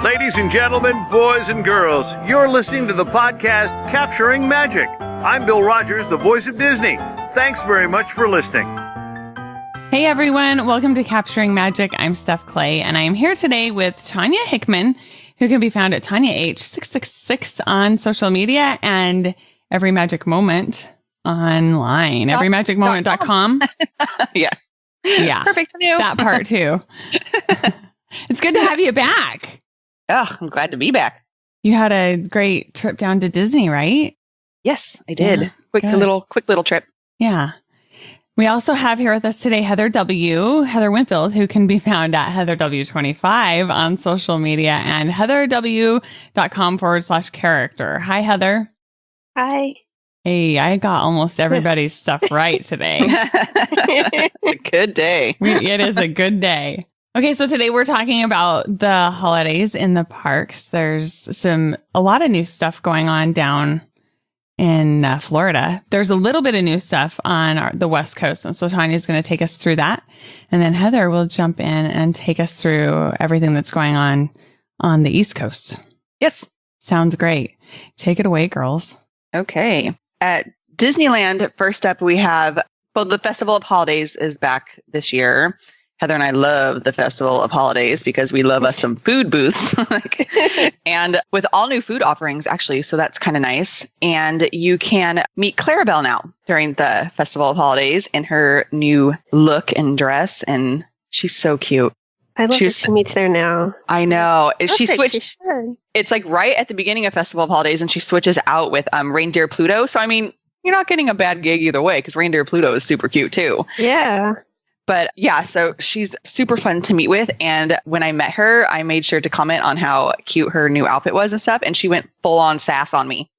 Ladies and gentlemen, boys and girls, you're listening to the podcast Capturing Magic. I'm Bill Rogers, the voice of Disney. Thanks very much for listening. Hey everyone, welcome to Capturing Magic. I'm Steph Clay, and I am here today with Tanya Hickman, who can be found at TanyaH666 on social media and Every Magic Moment online. EveryMagicMoment.com. Yeah. Perfect. That part too. It's good to have you back. Oh, I'm glad to be back. You had a great trip down to Disney, right? Yes, I did. Yeah, quick little trip. Yeah. We also have here with us today Heather Winfield, who can be found at HeatherW25 on social media and heatherw.com/character. Hi, Heather. Hi. Hey, I got almost everybody's stuff right today. It's a good day. It is a good day. Okay, so today we're talking about the holidays in the parks. There's a lot of new stuff going on down in Florida. There's a little bit of new stuff on the West Coast. And so Tanya's going to take us through that. And then Heather will jump in and take us through everything that's going on the East Coast. Yes. Sounds great. Take it away, girls. Okay. At Disneyland, first up, we have, the Festival of Holidays is back this year. Heather and I love the Festival of Holidays because we love us some food booths and with all new food offerings, actually. So that's kind of nice. And you can meet Clarabelle now during the Festival of Holidays in her new look and dress. And she's so cute. I love that she meets there now. I know. She switched. It's like right at the beginning of Festival of Holidays and she switches out with Reindeer Pluto. So, I mean, you're not getting a bad gig either way because Reindeer Pluto is super cute too. Yeah. But yeah, so she's super fun to meet with. And when I met her, I made sure to comment on how cute her new outfit was and stuff. And she went full on sass on me,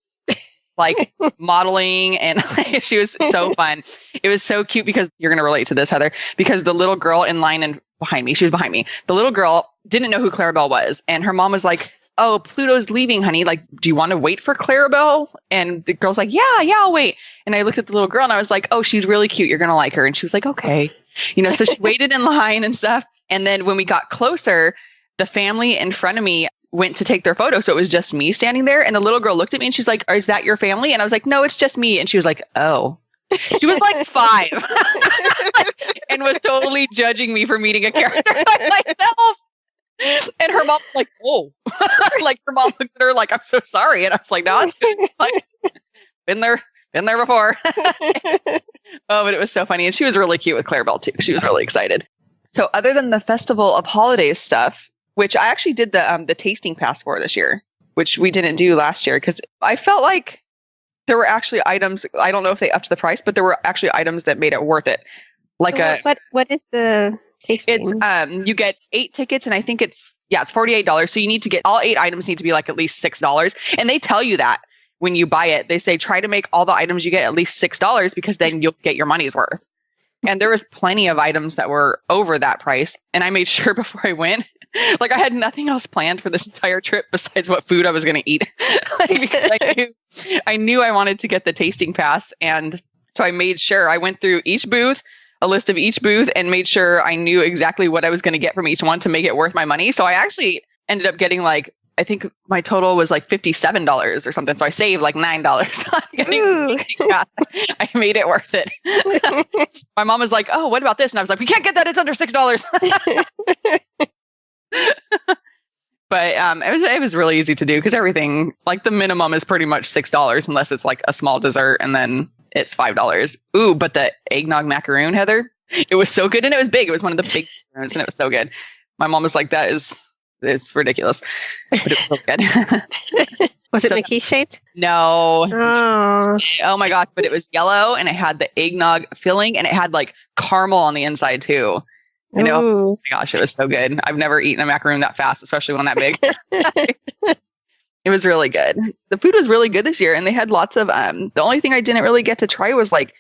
like modeling. And she was so fun. It was so cute because you're going to relate to this, Heather, because the little girl in line and behind me, she was behind me. The little girl didn't know who Clarabelle was. And her mom was like, "Oh, Pluto's leaving, honey. Like, do you want to wait for Clarabelle?" And the girl's like, yeah, I'll wait. And I looked at the little girl and I was like, "Oh, she's really cute. You're going to like her." And she was like, "Okay." So she waited in line and stuff. And then when we got closer, the family in front of me went to take their photo. So it was just me standing there. And the little girl looked at me and she's like, "Is that your family?" And I was like, "No, it's just me." And she was like, "Oh." She was like 5 and was totally judging me for meeting a character like myself. And her mom was like, "Oh." Like her mom looked at her like, "I'm so sorry." And I was like, "No, it's good." Like, been there before. Oh, but it was so funny. And she was really cute with Clarabelle too. She was really excited. So other than the Festival of Holidays stuff, which I actually did the tasting pass for this year, which we didn't do last year because I felt like there were actually items, I don't know if they upped the price, but there were actually items that made it worth it. Like what is the tasting? It's you get 8 tickets and I think it's $48. So you need to get all 8 items need to be like at least $6. And they tell you that when you buy it, they say try to make all the items you get at least $6 because then you'll get your money's worth. And there was plenty of items that were over that price. And I made sure before I went, like I had nothing else planned for this entire trip besides what food I was going to eat. Because I knew I wanted to get the tasting pass. And so I made sure I went through each booth, a list of each booth, and made sure I knew exactly what I was going to get from each one to make it worth my money. So I actually ended up getting I think my total was like $57 or something. So I saved like $9. I made it worth it. My mom was like, "Oh, what about this?" And I was like, "We can't get that. It's under $6. But it was really easy to do because everything, like the minimum is pretty much $6 unless it's like a small dessert and then it's $5. Ooh, but the eggnog macaron, Heather, it was so good and it was big. It was one of the big macaroons and it was so good. My mom was like, it's ridiculous. But it was good. Was it Mickey shaped? No. Oh my gosh. But it was yellow and it had the eggnog filling and it had like caramel on the inside too. Oh my gosh, it was so good. I've never eaten a macaroon that fast, especially one that big. It was really good. The food was really good this year and they had lots of, the only thing I didn't really get to try was like,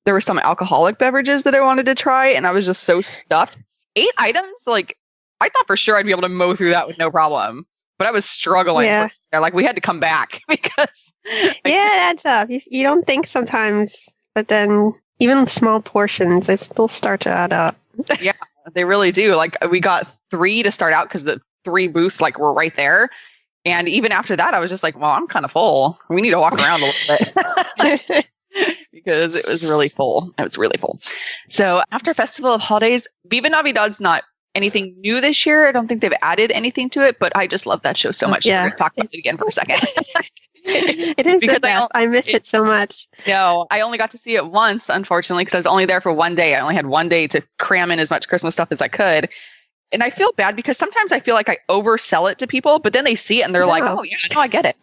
there were some alcoholic beverages that I wanted to try and I was just so stuffed. 8 items, like I thought for sure I'd be able to mow through that with no problem, but I was struggling. Yeah. Like we had to come back because. Yeah, it adds up. You don't think sometimes, but then even small portions, they still start to add up. Yeah. They really do. Like we got 3 to start out because the 3 booths like were right there. And even after that, I was just like, well, I'm kind of full. We need to walk around a little bit because it was really full. It was really full. So after Festival of Holidays, Viva Navidad's not anything new this year. I don't think they've added anything to it, but I just love that show so much. Yeah. We're going to talk about it again for a second. It is because I miss it so much. No, I only got to see it once, unfortunately, because I was only there for one day. I only had one day to cram in as much Christmas stuff as I could. And I feel bad because sometimes I feel like I oversell it to people, but then they see it and they're like, oh, yeah, no, I get it.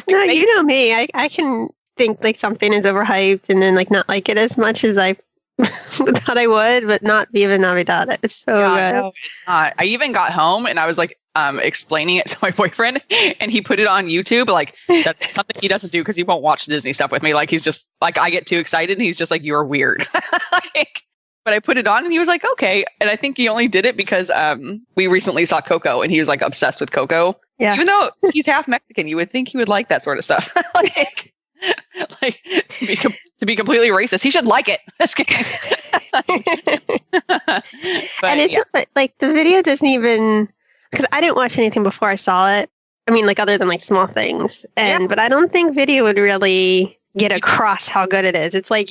No, you know me. I can think like something is overhyped and then like not like it as much as I thought I would, but not Viva Navidad. It's so good. No, it's not. I even got home and I was like explaining it to my boyfriend and he put it on YouTube. Like that's something he doesn't do because he won't watch Disney stuff with me. Like he's just like, I get too excited and he's just like, you're weird. But I put it on and he was like, okay. And I think he only did it because we recently saw Coco and he was like obsessed with Coco. Yeah. Even though he's half Mexican, you would think he would like that sort of stuff. like to be completely racist, he should like it. Just kidding. And it's just like the video doesn't even, because I didn't watch anything before I saw it. I mean, like other than like small things, but I don't think video would really get across how good it is. It's like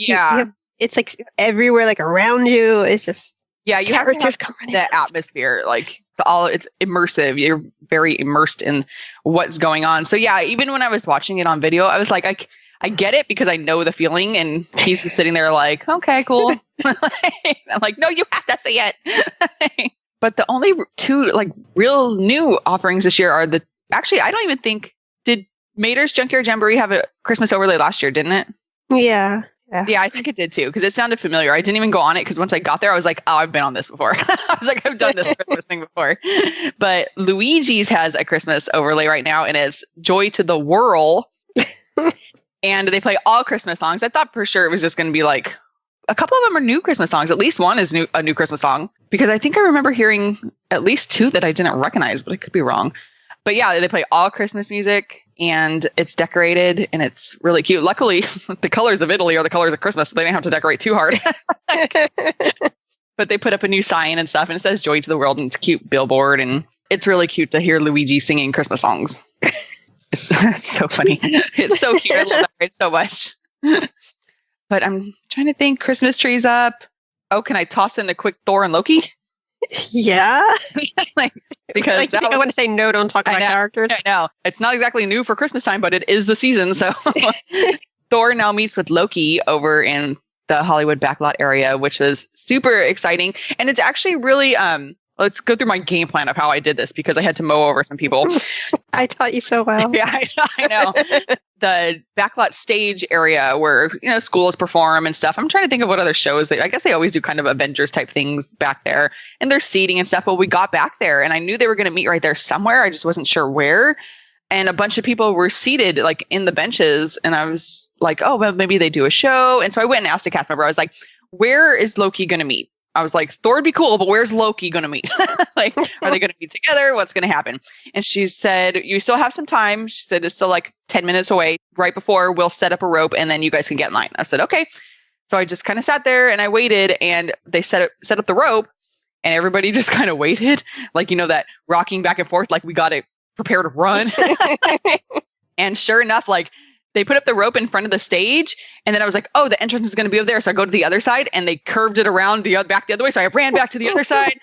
it's like everywhere, like around you. It's just you have to have the atmosphere, like it's immersive. You're very immersed in what's going on. So yeah, even when I was watching it on video, I was like, I get it because I know the feeling, and he's just sitting there like, okay, cool. I'm like, no, you have to see it. But the only 2 like real new offerings this year are actually, I don't even think, did Mater's Junkyard Jamboree have a Christmas overlay last year, didn't it? Yeah. Yeah, I think it did too, because it sounded familiar. I didn't even go on it because once I got there, I was like, oh, I've been on this before. I was like, I've done this Christmas thing before. But Luigi's has a Christmas overlay right now, and it's Joy to the Whirl. And they play all Christmas songs. I thought for sure it was just going to be like, a couple of them are new Christmas songs. At least one is a new Christmas song, because I think I remember hearing at least 2 that I didn't recognize, but I could be wrong. But yeah, they play all Christmas music and it's decorated and it's really cute. Luckily, the colors of Italy are the colors of Christmas, so they didn't have to decorate too hard. But they put up a new sign and stuff and it says Joy to the World and it's a cute billboard and it's really cute to hear Luigi singing Christmas songs. It's so funny. It's so cute. I love that so much. But I'm trying to think. Christmas trees up. Oh, can I toss in a quick Thor and Loki? Yeah. Because like, I want to say no, don't talk about characters. I know. It's not exactly new for Christmas time, but it is the season. So Thor now meets with Loki over in the Hollywood backlot area, which was super exciting. And it's actually really, let's go through my game plan of how I did this because I had to mow over some people. I taught you so well. Yeah, I know. The backlot stage area where, schools perform and stuff. I'm trying to think of what other shows I guess they always do kind of Avengers type things back there. And there's seating and stuff. But we got back there and I knew they were going to meet right there somewhere. I just wasn't sure where. And a bunch of people were seated like in the benches. And I was like, oh, well, maybe they do a show. And so I went and asked a cast member. I was like, where is Loki going to meet? I was like, Thor would be cool, but where's Loki going to meet? Like, are they going to meet together? What's going to happen? And she said, you still have some time. She said, it's still like 10 minutes away. Right before we'll set up a rope and then you guys can get in line. I said, okay. So I just kind of sat there and I waited and they set up the rope and everybody just kind of waited. Like, that rocking back and forth, like we got to prepare to run. And sure enough, like, they put up the rope in front of the stage and then I was like, oh, the entrance is going to be over there. So I go to the other side and they curved it around back the other way. So I ran back to the other side.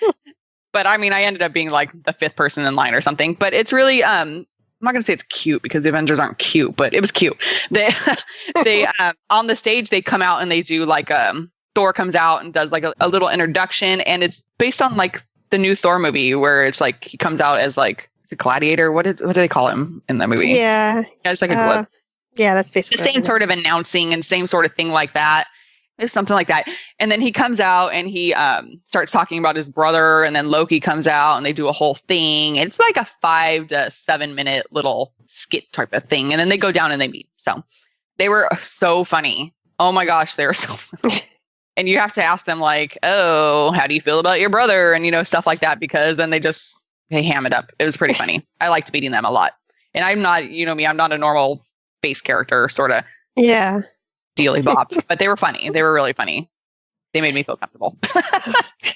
But I mean, I ended up being like the 5th person in line or something. But it's really, I'm not going to say it's cute because the Avengers aren't cute, but it was cute. They on the stage, they come out and they do like, Thor comes out and does like a little introduction. And it's based on like the new Thor movie where it's like, he comes out as like, is it Gladiator? What do they call him in that movie? Yeah. It's like a glove. Yeah, that's basically the same sort of announcing and same sort of thing like that. It's something like that. And then he comes out and he starts talking about his brother and then Loki comes out and they do a whole thing. It's like a 5 to 7 minute little skit type of thing. And then they go down and they meet. So they were so funny. Oh my gosh, they were so funny. And you have to ask them like, oh, how do you feel about your brother? And, stuff like that, because then they ham it up. It was pretty funny. I liked meeting them a lot. And I'm not, me, I'm not a normal base character sort of dealy bop, but they were funny. They were really funny. They made me feel comfortable.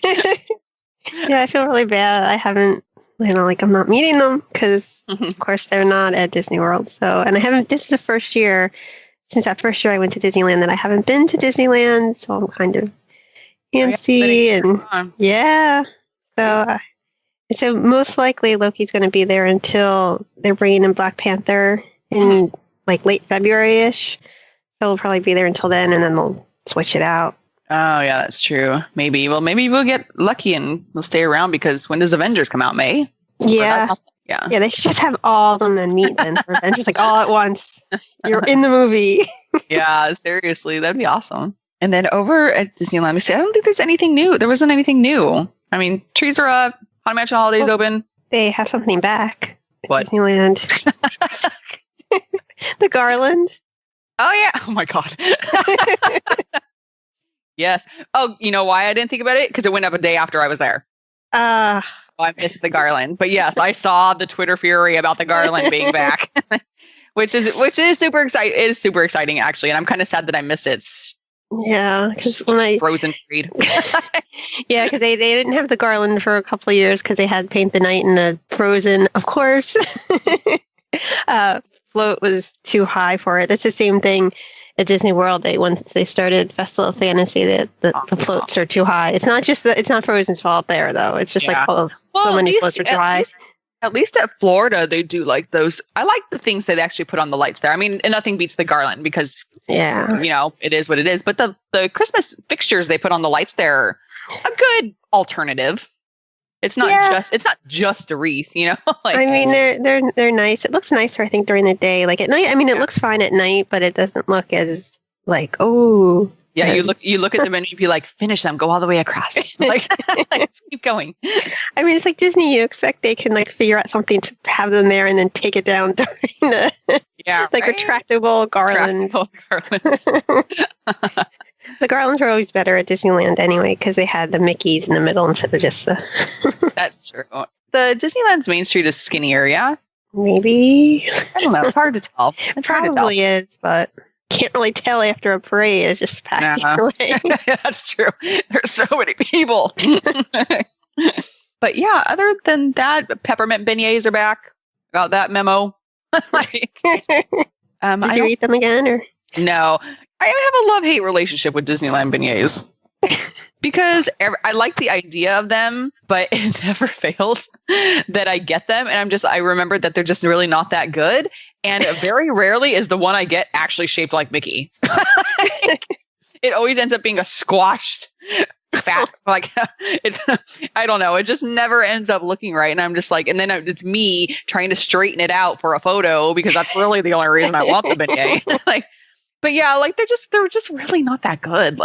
Yeah, I feel really bad. I haven't, I'm not meeting them because, of course, they're not at Disney World. So, and I haven't, this is the first year, since that first year I went to Disneyland, that I haven't been to Disneyland. So I'm kind of antsy and yeah. So most likely Loki's going to be there until they're bringing in Black Panther in late February-ish. So we'll probably be there until then, and then they'll switch it out. Oh, yeah, that's true. Maybe. Well, maybe we'll get lucky and we'll stay around because when does Avengers come out? May? Yeah. Yeah. Yeah, they should just have all of them then meet then for Avengers, all at once. You're in the movie. Yeah, seriously. That'd be awesome. And then over at Disneyland, we say, I don't think there's anything new. There wasn't anything new. I mean, trees are up. Haunted Mansion Holidays open. They have something back at What? Disneyland. The garland. Oh, yeah. Oh, my God. Yes. Oh, you know why I didn't think about it? Because it went up a day after I was there. I missed the garland. But yes, I saw the Twitter fury about the garland being back, which is super exciting. It is super exciting, actually. And I'm kind of sad that I missed it. Yeah, because when Frozen read. Yeah, because they didn't have the garland for a couple of years because they had Paint the Night and the Frozen, of course. Float was too high for it. That's the same thing at Disney World. Once they started Festival of Fantasy, the floats are too high. It's not just it's not Frozen's fault there though. It's just so many floats are too high. At least at Florida, they do like those. I like the things that they actually put on the lights there. I mean, and nothing beats the garland because, it is what it is. But the Christmas fixtures they put on the lights there are a good alternative. It's not just a wreath, I mean, they're nice. It looks nicer, I think, during the day. Like at night, I mean, it looks fine at night, but it doesn't look as Yeah, you look at them and you be like, finish them, go all the way across. Let's keep going. I mean, it's like Disney. You expect they can figure out something to have them there and then take it down during the retractable garlands. The garlands are always better at Disneyland anyway because they had the Mickeys in the middle instead of just the. That's true. The Disneyland's Main Street is skinnier, yeah. Maybe. I don't know. It's hard to tell. Probably is, but. Can't really tell after a parade. It's just packed away. That's true. There's so many people. But yeah, other than that, peppermint beignets are back. Got that memo. Did you eat them again? Or no? I have a love-hate relationship with Disneyland beignets. Because I like the idea of them, but it never fails that I get them. And I remember that they're just really not that good. And very rarely is the one I get actually shaped like Mickey. It always ends up being a squashed fat, I don't know. It just never ends up looking right. And I'm just like, and then it's me trying to straighten it out for a photo because that's really the only reason I want the beignet. But yeah, they're just really not that good.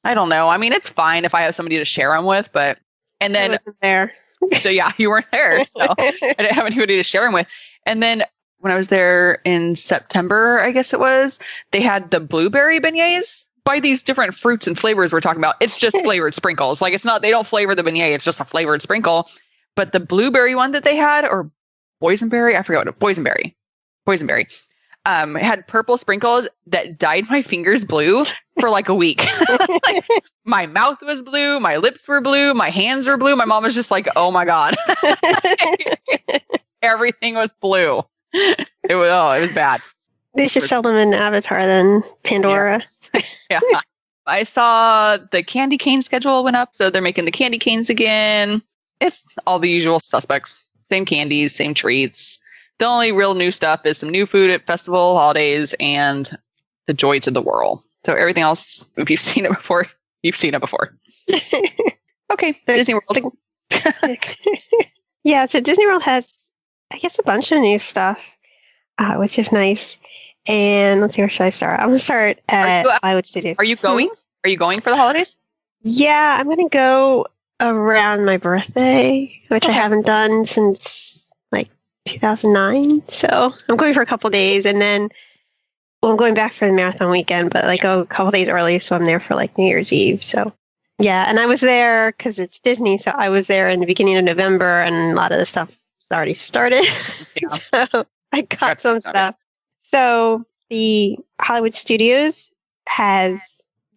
I don't know. I mean, it's fine if I have somebody to share them with, but, and then, I wasn't there. So yeah, you weren't there. So I didn't have anybody to share them with. And then when I was there in September, I guess it was, they had the blueberry beignets by these different fruits and flavors we're talking about. It's just flavored sprinkles. It's not, they don't flavor the beignet. It's just a flavored sprinkle. But the blueberry one that they had, or boysenberry, I forgot what, boysenberry, had purple sprinkles that dyed my fingers blue for a week. My mouth was blue, my lips were blue, my hands were blue. My mom was just like, "Oh my God." Everything was blue. It was bad. They should sell them in Avatar then, Pandora. Yeah. I saw the candy cane schedule went up, so they're making the candy canes again. It's all the usual suspects. Same candies, same treats. The only real new stuff is some new food at festival holidays and the joy to the whirl. So everything else, if you've seen it before, you've seen it before. Okay, Disney World. Yeah, so Disney World has, I guess, a bunch of new stuff, which is nice. And let's see, where should I start? I'm going to start at Hollywood Studios. Are you going? Are you going for the holidays? Yeah, I'm going to go around my birthday, which I haven't done since 2009. So I'm going for a couple days, and then I'm going back for the marathon weekend, but go a couple days early, so I'm there for New Year's Eve. So yeah, and I was there because it's Disney, so I was there in the beginning of November, and a lot of the stuff already started. Yeah. So I got some stuff. So the Hollywood Studios has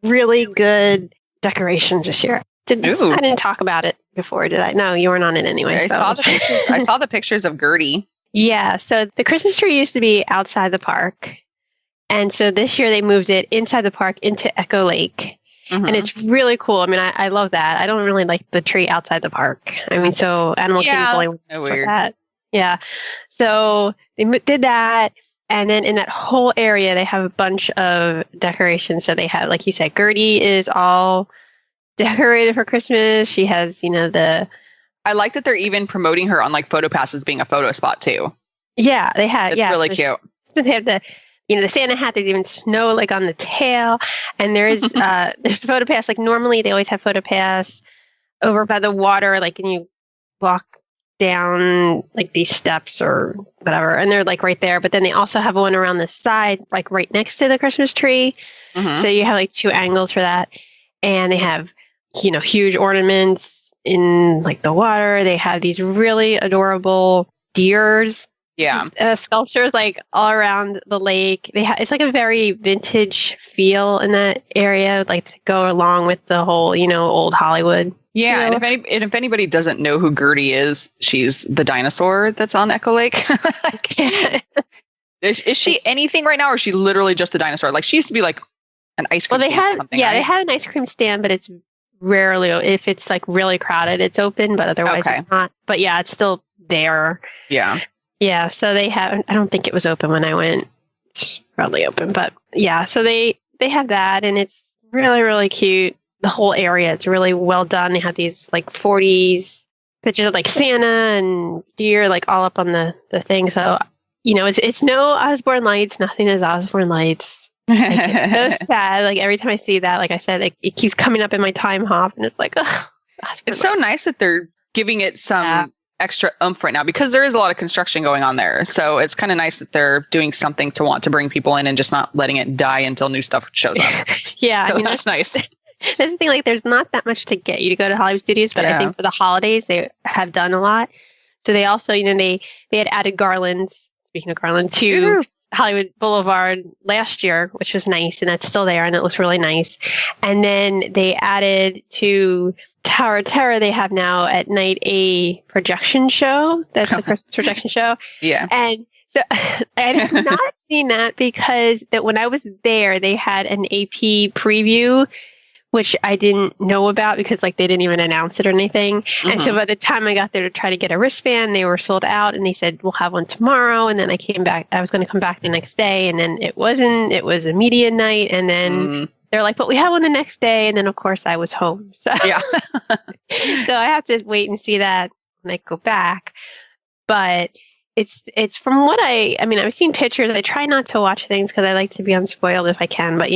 really good decorations this year. I didn't talk about it before, did I? No, you weren't on it anyway. I saw the pictures. I saw the pictures of Gurdie. Yeah, so the Christmas tree used to be outside the park. And so this year they moved it inside the park into Echo Lake. And it's really cool. I mean, I love that. I don't really like the tree outside the park. I mean, so Animal Kingdom's only for that. Yeah. So they did that. And then in that whole area, they have a bunch of decorations. So they have, like you said, Gurdie is all decorated for Christmas. She has, I like that they're even promoting her on like Photopass as being a photo spot too. Yeah, they have. It's really cute. They have the Santa hat. There's even snow like on the tail, and there's Photopass. Like normally, they always have Photopass over by the water, like when you walk down like these steps or whatever, and they're like right there. But then they also have one around the side, like right next to the Christmas tree. So you have like two angles for that, and they have huge ornaments in like the water. They have these really adorable deers. Yeah. Sculptures like all around the lake. It's like a very vintage feel in that area, like to go along with the whole, old Hollywood. Yeah, and if anybody doesn't know who Gurdie is, she's the dinosaur that's on Echo Lake. Is she anything right now, or is she literally just a dinosaur? Like she used to be like an ice cream stand or something, right? They had an ice cream stand, but it's rarely, if it's like really crowded, it's open, but otherwise it's not. But yeah, it's still there. Yeah. Yeah, so they have, I don't think it was open when I went. It's probably open, but yeah, so they have that, and it's really, really cute. The whole area, it's really well done. They have these like 40s pictures of like Santa and deer like all up on the thing. So, it's no Osborne Lights. Nothing is Osborne Lights. It's so sad. Like every time I see that, like I said, it keeps coming up in my time hop, and it's like, ugh. It's so nice that they're giving it some extra oomph right now, because there is a lot of construction going on there. So it's kind of nice that they're doing something to want to bring people in and just not letting it die until new stuff shows up. Yeah. So that's nice. That's the thing, like there's not that much to get you to go to Hollywood Studios, but I think for the holidays they have done a lot. So they also, they had added garlands, speaking of garland, to Hollywood Boulevard last year, which was nice, and that's still there, and it looks really nice. And then they added to Tower of Terror, they have now at night a projection show. That's the Christmas projection show. Yeah. And so I have not seen that because when I was there, they had an AP preview, which I didn't know about because like they didn't even announce it or anything. And so by the time I got there to try to get a wristband, they were sold out, and they said, we'll have one tomorrow. And then I came back, I was going to come back the next day, and then it was a media night. And then they're like, but we have one the next day. And then of course I was home. So yeah. So I have to wait and see that when I go back. But it's from what I've seen pictures. I try not to watch things because I like to be unspoiled if I can, but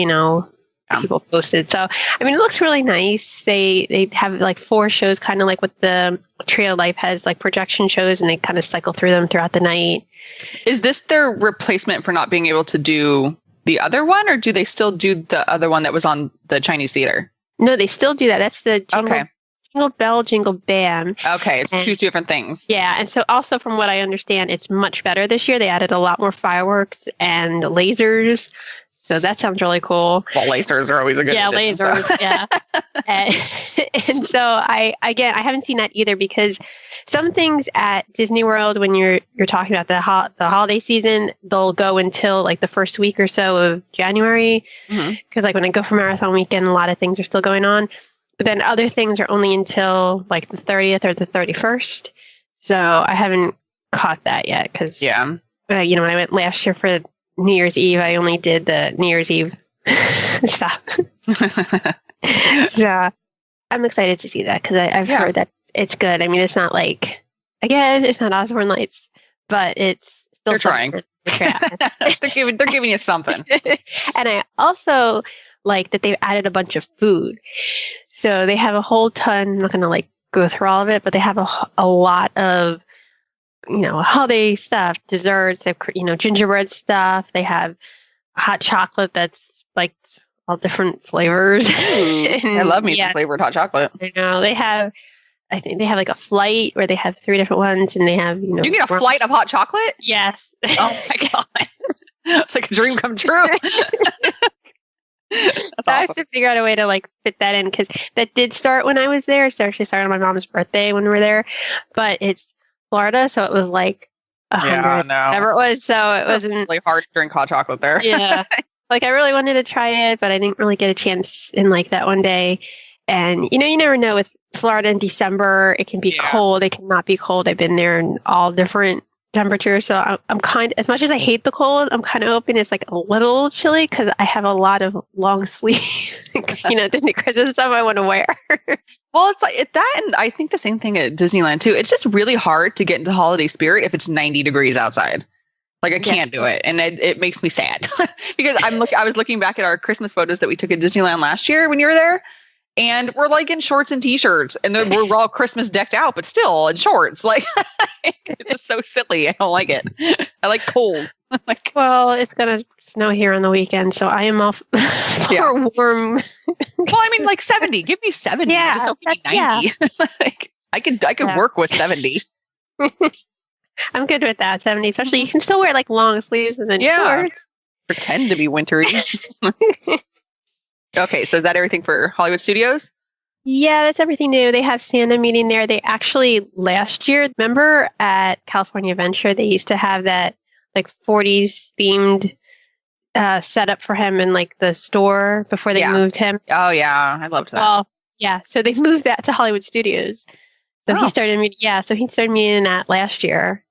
people posted. So, it looks really nice. They have like 4 shows, kind of like what the Trio Life has, like projection shows, and they kind of cycle through them throughout the night. Is this their replacement for not being able to do the other one, or do they still do the other one that was on the Chinese theater? No, they still do that. That's the Jingle Bell, Jingle Bam. Okay, it's 2 different things. Yeah, and so also from what I understand, it's much better this year. They added a lot more fireworks and lasers. So that sounds really cool. Well, lasers are always a good addition, lasers, so. yeah. And so I haven't seen that either, because some things at Disney World, when you're talking about the holiday season, they'll go until like the first week or so of January. Because like when I go for Marathon Weekend, a lot of things are still going on. But then other things are only until like the 30th or the 31st. So I haven't caught that yet because, when I went last year for New Year's Eve, I only did the New Year's Eve stuff. So I'm excited to see that because I've heard that it's good. It's not like, again, it's not Osborne Lights, but it's still they're trying. They're giving you something. And I also like that they've added a bunch of food. So they have a whole ton. I'm not going to like go through all of it, but they have a lot of holiday stuff, desserts, they have, gingerbread stuff. They have hot chocolate that's like all different flavors. I love me some flavored hot chocolate. I think they have like a flight where they have 3 different ones, and they have, You get a flight of hot chocolate? Yes. Oh my God. It's like a dream come true. That's I have awesome. to figure out a way to like fit that in because that did start when I was there. So actually started on my mom's birthday when we were there, but it's Florida, so it was like 100, Yeah, no. whatever it was. So it It's wasn't. really hard to drink hot chocolate there. Yeah, like I really wanted to try it, but I didn't really get a chance in like that one day. And you never know with Florida in December, it can be Yeah. cold, it cannot be cold. I've been there in all different temperatures, so I'm kind. As much as I hate the cold, I'm kind of hoping it's like a little chilly because I have a lot of long sleeve, Disney Christmas stuff I want to wear. Well, it's like that, and I think the same thing at Disneyland too. It's just really hard to get into holiday spirit if it's 90 degrees outside. Like I can't do it, and it makes me sad because I was looking back at our Christmas photos that we took at Disneyland last year when you were there, and we're like in shorts and t-shirts, and then we're all Christmas decked out, but still in shorts. Like it's just so silly. I don't like it. I like cold. Like, Well, it's gonna snow here on the weekend, so I am off for warm. well, I mean, like 70. Give me 70. Yeah, Just don't give me 90. Like I could work with 70. I'm good with that 70. Especially you can still wear like long sleeves and then shorts. Pretend to be wintry. Okay, so is that everything for Hollywood Studios? Yeah, that's everything new. They have Santa meeting there. They actually last year, remember at California Adventure, they used to have that like 40s themed setup for him in like the store before they moved him. Oh yeah, I loved that. Well, yeah, so they moved that to Hollywood Studios. So he started meeting. Yeah, so he started meeting in that last year.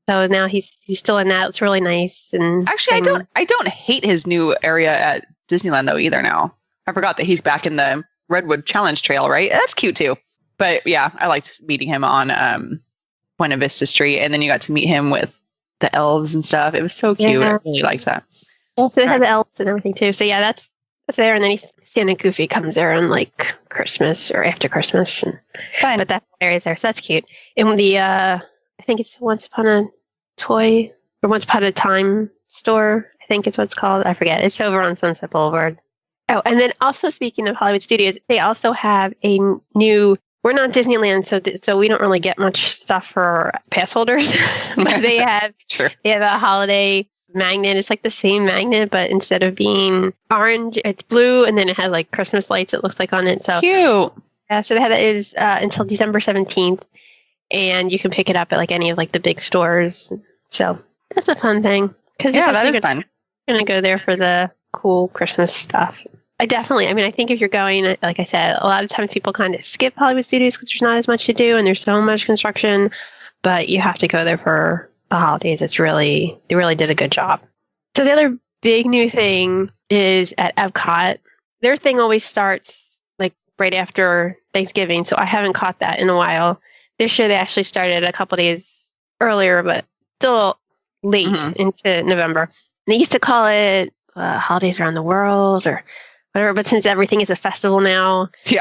So now he's still in that. It's really nice. And actually, I don't hate his new area at Disneyland though either. Now I forgot that he's back in the Redwood Challenge Trail, right? That's cute too. But yeah, I liked meeting him on Buena Vista Street, and then you got to meet him with the elves and stuff. It was so cute. Yeah. I really liked that. Also, they have the elves and everything too. So yeah, that's there. And then Santa Goofy comes there on like Christmas or after Christmas. Fun. But that area is there, so that's cute. And the I think it's Once Upon a Toy or Once Upon a Time store. I think it's what it's called. I forget. It's over on Sunset Boulevard. Oh, and then also speaking of Hollywood Studios, they also have a new. We're not Disneyland, so we don't really get much stuff for pass holders. But they have a holiday magnet. It's like the same magnet, but instead of being orange, it's blue, and then it has like Christmas lights. It looks like on it. So cute. Yeah, so they have that is until December 17th, and you can pick it up at like any of like the big stores. So that's a fun thing. That is fun. I'm gonna go there for the cool Christmas stuff. I think if you're going, like I said, a lot of times people kind of skip Hollywood Studios because there's not as much to do and there's so much construction, but you have to go there for the holidays. They really did a good job. So the other big new thing is at Epcot. Their thing always starts like right after Thanksgiving, so I haven't caught that in a while. This year they actually started a couple days earlier, but still late into November. They used to call it Holidays Around the World or whatever, but since everything is a festival now, it's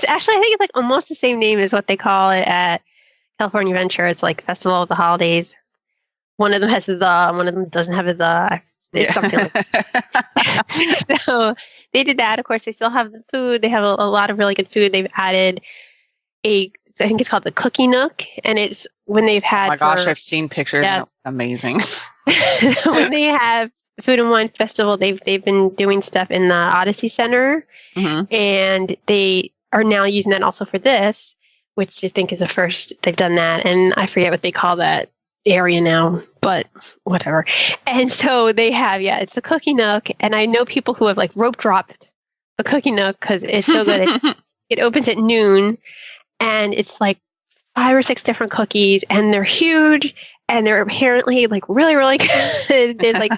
actually, I think it's like almost the same name as what they call it at California Adventure. It's like Festival of the Holidays. One of them has one of them doesn't have it's something like that. So they did that. Of course, they still have the food. They have a lot of really good food. They've added I think it's called the Cookie Nook, and it's when they've had. Oh my gosh, I've seen pictures. Yes. That's amazing. When they have Food and Wine Festival, they've been doing stuff in the Odyssey Center, and they are now using that also for this, which I think is a first. They've done that, and I forget what they call that area now, but whatever. And so they have, it's the Cookie Nook, and I know people who have like rope dropped the Cookie Nook because it's so good. It opens at noon, and it's like 5 or 6 different cookies, and they're huge, and they're apparently like really, really good. There's like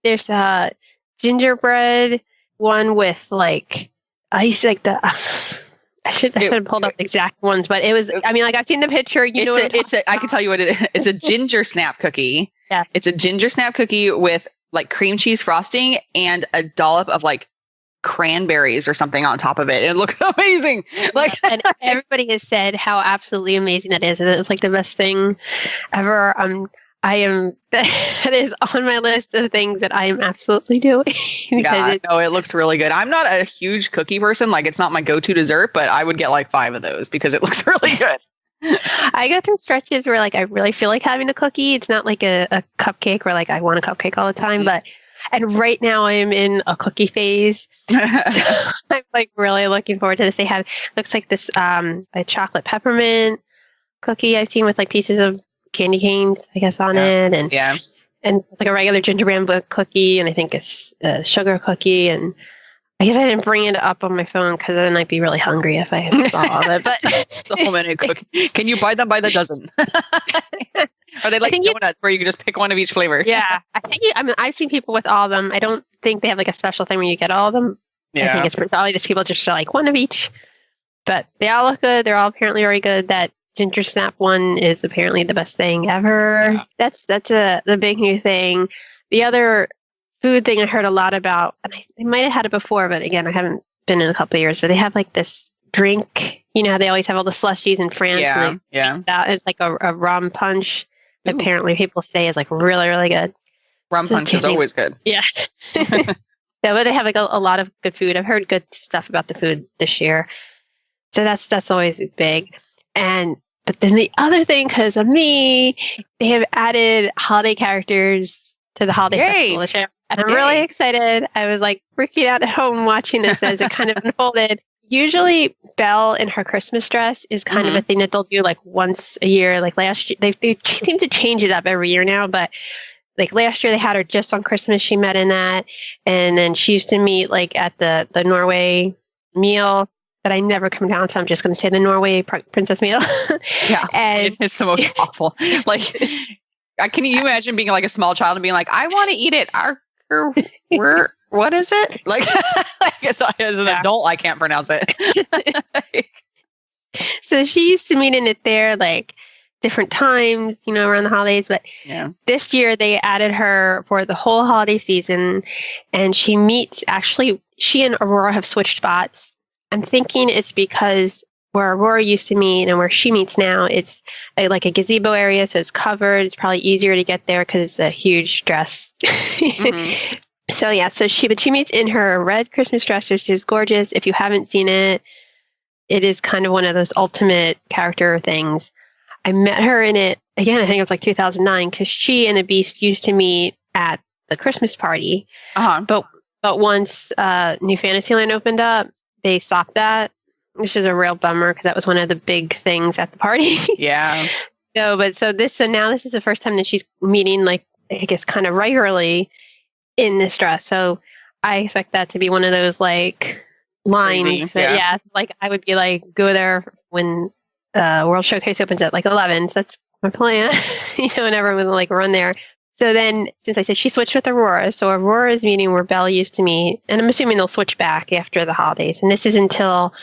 there's a gingerbread one with like ice, like the. I should have pulled up the exact ones, but it was. I mean, like I've seen the picture. I can tell you what it is. It's a ginger snap cookie. Yeah, it's a ginger snap cookie with like cream cheese frosting and a dollop of like cranberries or something on top of it. It looks amazing. Like, and everybody has said how absolutely amazing that is. It's like the best thing ever. That is on my list of things that I am absolutely doing. It looks really good. I'm not a huge cookie person. Like, it's not my go-to dessert, but I would get like 5 of those because it looks really good. I go through stretches where like I really feel like having a cookie. It's not like a cupcake where like I want a cupcake all the time, but And right now I'm in a cookie phase. So I'm like really looking forward to this. They have, looks like this, a chocolate peppermint cookie I've seen with like pieces of candy canes, I guess, on it. And like a regular gingerbread cookie. And I think it's a sugar cookie. And I guess I didn't bring it up on my phone because then I'd be really hungry if I saw all of it. But the whole minute cookie. Can you buy them by the dozen? Are they like donuts where you can just pick one of each flavor? Yeah, I mean, I've seen people with all of them. I don't think they have like a special thing where you get all of them. Yeah. I think it's probably just people just like one of each. But they all look good. They're all apparently very good. That ginger snap one is apparently the best thing ever. Yeah. That's the big new thing. The other food thing I heard a lot about, and I might have had it before, but again, I haven't been in a couple of years. But they have like this drink. You know how they always have all the slushies in France. Yeah. That is like a rum punch. Ooh. Apparently, people say is like really, really good. Rum punch is always good. Yeah. But they have like a lot of good food. I've heard good stuff about the food this year, so that's always big. But then the other thing, because of me, they have added holiday characters to the holiday festival this year, and I'm really excited. I was like freaking out at home watching this as it kind of unfolded. Usually, Belle in her Christmas dress is kind of a thing that they'll do like once a year. Like last year, they seem to change it up every year now, but like last year they had her just on Christmas. She met in that, and then she used to meet like at the Norway meal that I never come down to. I'm just going to say the Norway princess meal. Yeah, and it's the most awful. Like, can you imagine being like a small child and being like, I want to eat it. What is it? Like, I guess as an adult, I can't pronounce it. So she used to meet in it there, like different times, you know, around the holidays. But this year they added her for the whole holiday season, and she and Aurora have switched spots. I'm thinking it's because where Aurora used to meet and where she meets now, it's like a gazebo area, so it's covered. It's probably easier to get there because it's a huge dress. So she meets in her red Christmas dress, which is gorgeous. If you haven't seen it, it is kind of one of those ultimate character things. I met her in it again. I think it was like 2009 because she and the Beast used to meet at the Christmas party. But once New Fantasyland opened up, they stopped that, which is a real bummer because that was one of the big things at the party. Yeah. So now this is the first time that she's meeting, like, I guess, kind of regularly in this dress. So I expect that to be one of those like lines. That, like I would be like, go there when World Showcase opens at like 11. So that's my plan, and everyone would like run there. So then, since I said she switched with Aurora, so Aurora's meeting where Belle used to meet, and I'm assuming they'll switch back after the holidays. And this is until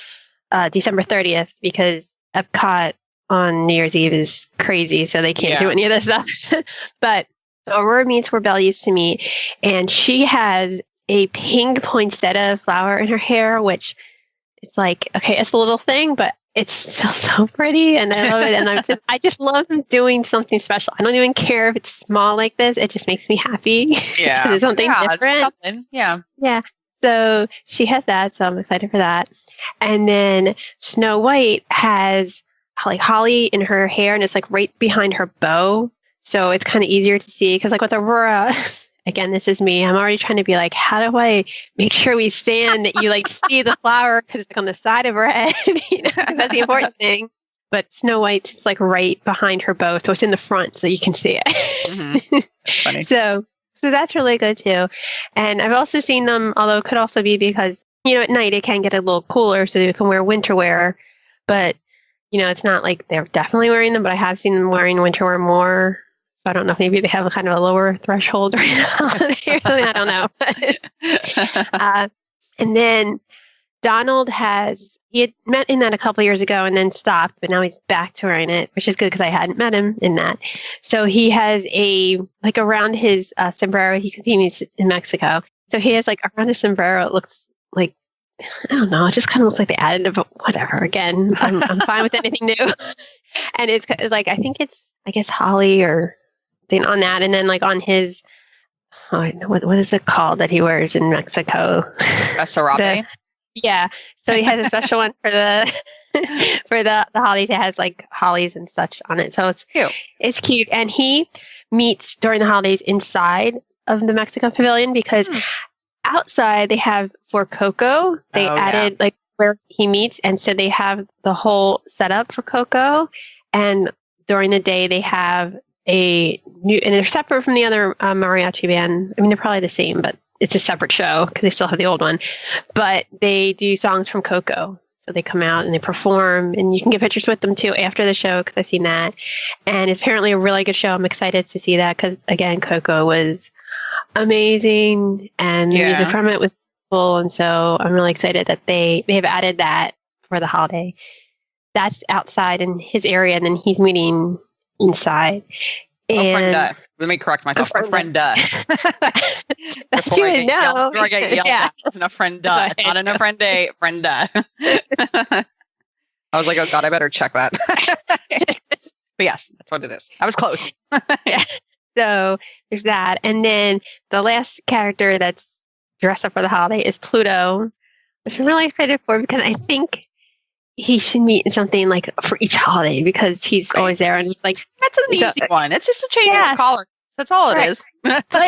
December 30th because Epcot on New Year's Eve is crazy, so they can't do any of this stuff. But Aurora meets where Belle used to meet, and she has a pink poinsettia flower in her hair, which it's like, okay, it's a little thing, but it's still so pretty, and I love it. And I just love doing something special. I don't even care if it's small like this. It just makes me happy. Yeah. It's something different. Yeah. So she has that, so I'm excited for that. And then Snow White has like holly in her hair, and it's like right behind her bow. So it's kind of easier to see because like with Aurora, again, this is me. I'm already trying to be like, how do I make sure we stand that you like see the flower because it's like on the side of her head? That's the important thing. But Snow White's just like right behind her bow, so it's in the front so you can see it. That's funny. So that's really good too. And I've also seen them, although it could also be because, at night it can get a little cooler so you can wear winter wear. But, it's not like they're definitely wearing them, but I have seen them wearing winter wear more. So I don't know if maybe they have a kind of a lower threshold right now or something. I don't know. And then Donald he had met in that a couple years ago and then stopped, but now he's back to wearing it, which is good because I hadn't met him in that. So he has around his sombrero, he meets in Mexico. So he has like around his sombrero, it looks like, I don't know, it just kind of looks like they added it, but whatever. Again, I'm fine with anything new. And it's like, I think it's, I guess, holly or thing on that. And then like on his, what is it called that he wears in Mexico? A serape? Yeah. So he has a special one for the for the holidays. It has like hollies and such on it. So it's cute. It's cute. And he meets during the holidays inside of the Mexico Pavilion because outside they have for Coco, they added like where he meets. And so they have the whole setup for Coco. And during the day they have a new, and they're separate from the other mariachi band. I mean, they're probably the same, but it's a separate show because they still have the old one. But they do songs from Coco. So they come out and they perform, and you can get pictures with them too after the show because I've seen that. And it's apparently a really good show. I'm excited to see that because, again, Coco was amazing and the music from it was cool. And so I'm really excited that they have added that for the holiday. That's outside in his area, and then he's meeting inside. And let me correct myself. A friend. That you would know. Before I get yelled at. It's a friend. Not in a friend day. Friend. I was like, oh God, I better check that. But yes, that's what it is. I was close. So there's that. And then the last character that's dressed up for the holiday is Pluto, which I'm really excited for because I think he should meet in something like for each holiday because he's always there and he's like, that's an easy one. It's just a change of collar. That's all it is. But, so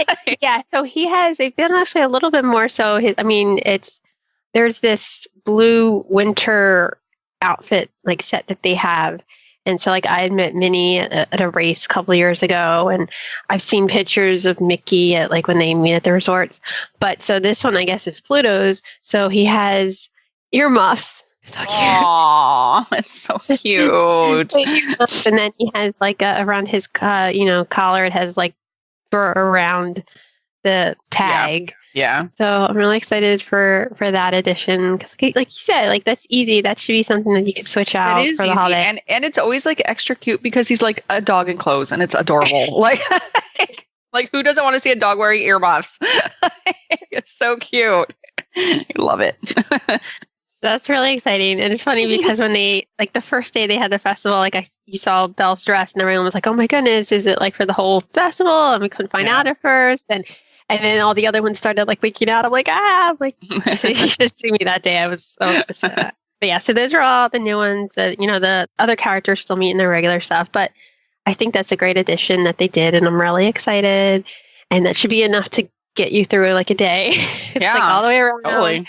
they've done actually a little bit more. So there's this blue winter outfit like set that they have. And so like I had met Minnie at a race a couple of years ago, and I've seen pictures of Mickey at like when they meet at the resorts. But so this one I guess is Pluto's. So he has earmuffs. So cute. Aww, that's so cute. And then he has like around his collar, it has like fur around the tag. Yeah. So I'm really excited for that addition. Like you said, like that's easy. That should be something that you could switch out for the holiday. And it's always like extra cute because he's like a dog in clothes and it's adorable. like who doesn't want to see a dog wearing earmuffs? It's so cute. I love it. That's really exciting. And it's funny because when they, like the first day they had the festival, like you saw Belle's dress and everyone was like, oh my goodness, is it like for the whole festival? And we couldn't find out at first. And then all the other ones started like leaking out. I'm like, so you should see me that day. I was so upset. But yeah, so those are all the new ones that, the other characters still meeting their regular stuff. But I think that's a great addition that they did. And I'm really excited. And that should be enough to get you through like a day. It's like all the way around. Totally.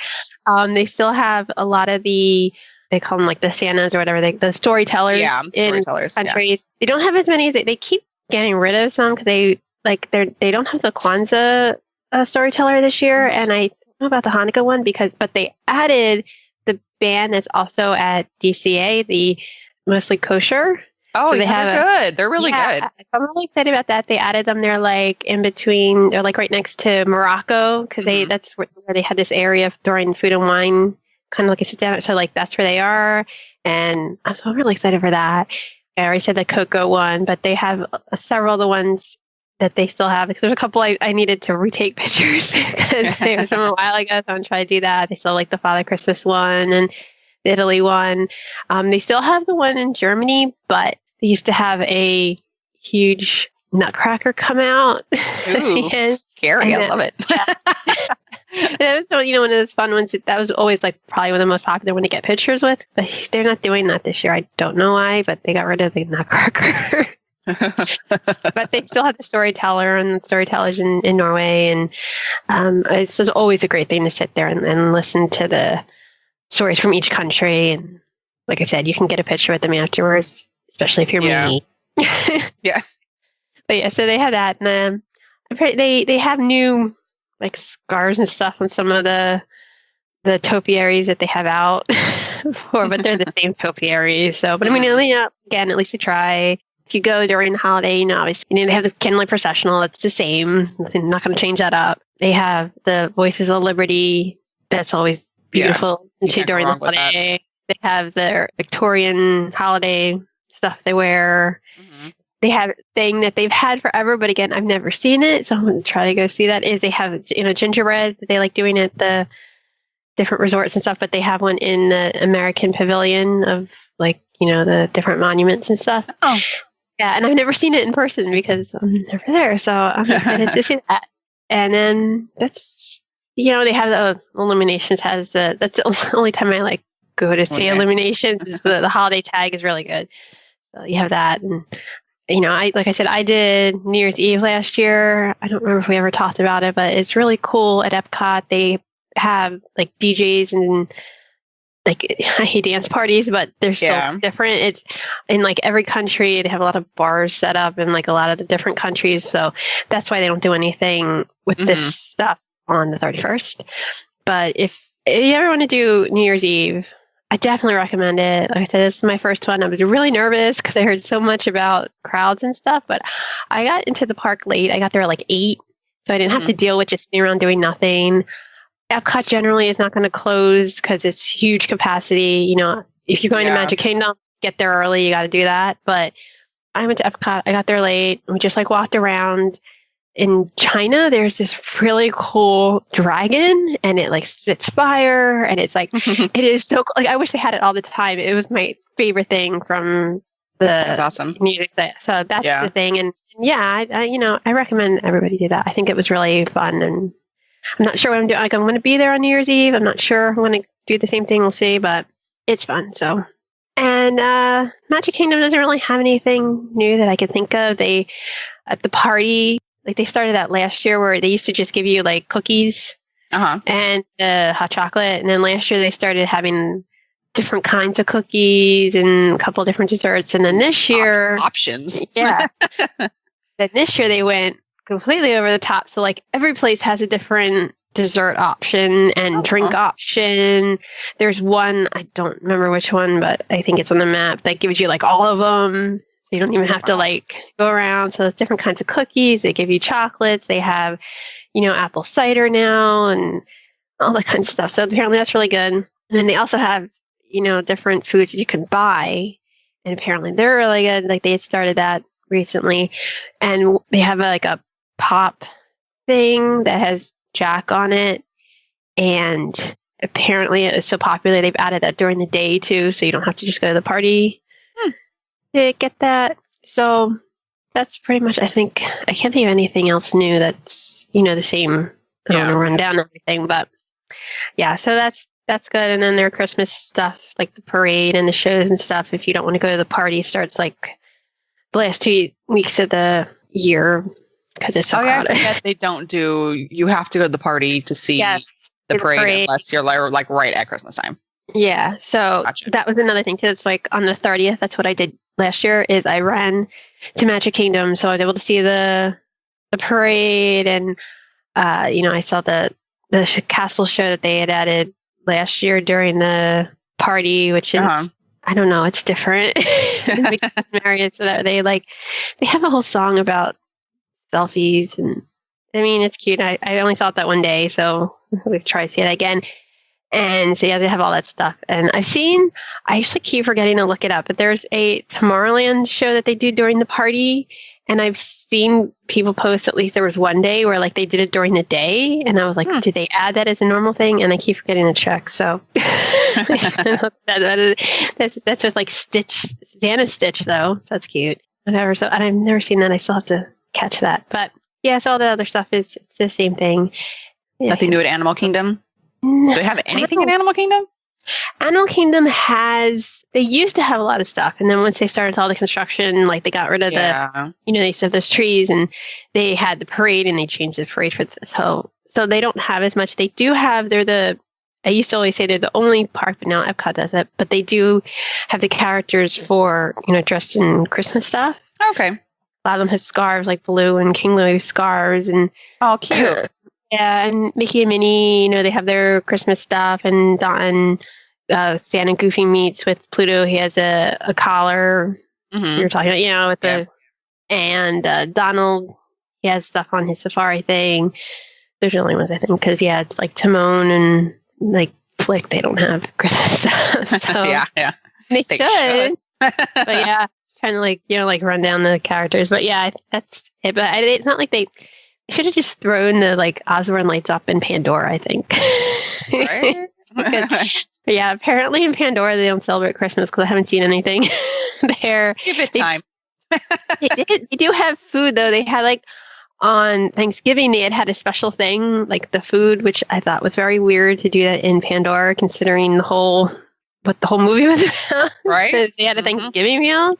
They still have a lot of they call them like the Santas or whatever, the storytellers in countries. Yeah. They don't have as many. They keep getting rid of some because they don't have the Kwanzaa storyteller this year, and I don't know about the Hanukkah one but they added the band that's also at DCA, the mostly kosher. Oh, so they're good. They're really good. So I'm really excited about that. They added them. They're like in between. They're like right next to Morocco because that's where they had this area during food and wine, kind of like a sit down. So like that's where they are, and so I'm really excited for that. I already said the Coco one, but they have several of the ones that they still have. Because there's a couple I needed to retake pictures because they were from a while ago. So I'm trying to do that. They still like the Father Christmas one and the Italy one. They still have the one in Germany, but they used to have a huge nutcracker come out. Ooh, scary. I love it. That was one of those fun ones. That was always like probably one of the most popular one to get pictures with. But they're not doing that this year. I don't know why, but they got rid of the nutcracker. But they still have the storyteller and storytellers in Norway. And it's always a great thing to sit there and listen to the stories from each country. And like I said, you can get a picture with them afterwards. Especially if you're me. Yeah. But yeah, so they have that. And they have new like scars and stuff on some of the topiaries that they have out before, but they're the same topiaries. So, but I mean, again, at least you try. If you go during the holiday, obviously, they have the candlelight processional. It's the same. I'm not going to change that up. They have the Voices of Liberty. That's always beautiful during the holiday. They have their Victorian holiday stuff they wear. They have a thing that they've had forever, but again, I've never seen it, so I'm going to try to go see that. Is they have gingerbread that they like doing at the different resorts and stuff, but they have one in the American Pavilion of like the different monuments and stuff. Oh, yeah, and I've never seen it in person because I'm never there, so I'm excited to see that. And then that's they have the Illuminations that's the only time I like go to see Illuminations. The holiday tag is really good. So you have that, and like I said, I did New Year's Eve last year. I don't remember if we ever talked about it, but it's really cool at Epcot. They have like DJs and like I hate dance parties, but they're still different. It's in like every country. They have a lot of bars set up in like a lot of the different countries. So that's why they don't do anything with this stuff on the 31st. But if you ever want to do New Year's Eve, I definitely recommend it. Like I said, this is my first one. I was really nervous because I heard so much about crowds and stuff, but I got into the park late. I got there at like 8, so I didn't have to deal with just sitting around doing nothing. Epcot generally is not going to close because it's huge capacity. If you're going to Magic Kingdom, get there early. You got to do that. But I went to Epcot. I got there late. We just like walked around. In China, there's this really cool dragon, and it like spits fire, and it's like it is so like I wish they had it all the time. It was my favorite thing from the That's awesome music. So that's the thing, and I recommend everybody do that. I think it was really fun, and I'm not sure what I'm doing. Like I'm going to be there on New Year's Eve. I'm not sure I'm going to do the same thing. We'll see, but it's fun. So. And Magic Kingdom doesn't really have anything new that I could think of. They at the party. Like they started that last year where they used to just give you like cookies and hot chocolate. And then last year they started having different kinds of cookies and a couple of different desserts. And then this year... Options. Yeah. Then this year they went completely over the top. So like every place has a different dessert option and drink option. There's one, I don't remember which one, but I think it's on the map that gives you like all of them. You don't even have to like go around. So there's different kinds of cookies. They give you chocolates. They have, apple cider now and all that kind of stuff. So apparently that's really good. And then they also have, different foods that you can buy. And apparently they're really good. Like they had started that recently. And they have like a pop thing that has Jack on it. And apparently it was so popular they've added that during the day too. So you don't have to just go to the party. To get that. So that's pretty much, I think, I can't think of anything else new that's, the same. I don't want to run down everything, but yeah, so that's good. And then their Christmas stuff, like the parade and the shows and stuff, if you don't want to go to the party, starts like the last 2 weeks of the year because it's so crowded. I forget they don't do, you have to go to the party to see the parade unless you're like right at Christmas time. Yeah, so that was another thing too. It's like on the 30th, that's what I did last year is I ran to Magic Kingdom. So I was able to see the parade and, I saw the castle show that they had added last year during the party, which is, I don't know, it's different. So that they have a whole song about selfies and I mean, it's cute. I only saw it that one day, so we've tried to see it again. And so, they have all that stuff. And I actually keep forgetting to look it up, but there's a Tomorrowland show that they do during the party. And I've seen people post, at least there was one day where they did it during the day. And I was like, did they add that as a normal thing? And I keep forgetting to check. So that's with Stitch, Santa Stitch though. So that's cute. Whatever. So I've never seen that. I still have to catch that. But yeah, so all the other stuff it's the same thing. Yeah. Nothing new at Animal Kingdom? Do they have anything in Animal Kingdom? Animal Kingdom they used to have a lot of stuff. And then once they started all the construction, they got rid of they used to have those trees and they had the parade and they changed the parade for so they don't have as much. They do have, I used to always say they're the only park, but now Epcot does it. But they do have the characters for, dressed in Christmas stuff. Okay. A lot of them have scarves like Baloo and King Louie scarves. And oh, cute. Yeah, and Mickey and Minnie, they have their Christmas stuff, and Santa Goofy meets with Pluto. He has a collar. Mm-hmm. You're talking about, and Donald, he has stuff on his safari thing. Those are the only ones I think, because it's like Timon and Flick. They don't have Christmas stuff. So yeah, they should. But yeah, trying to run down the characters. But yeah, that's it. But it's not like they should have just thrown the Osborne lights up in Pandora, I think. Right? But yeah, apparently in Pandora they don't celebrate Christmas because I haven't seen anything there. Give it time. They do have food though. They had on Thanksgiving they had a special thing the food, which I thought was very weird to do that in Pandora, considering the whole what the whole movie was about. Right. They had a Thanksgiving meal,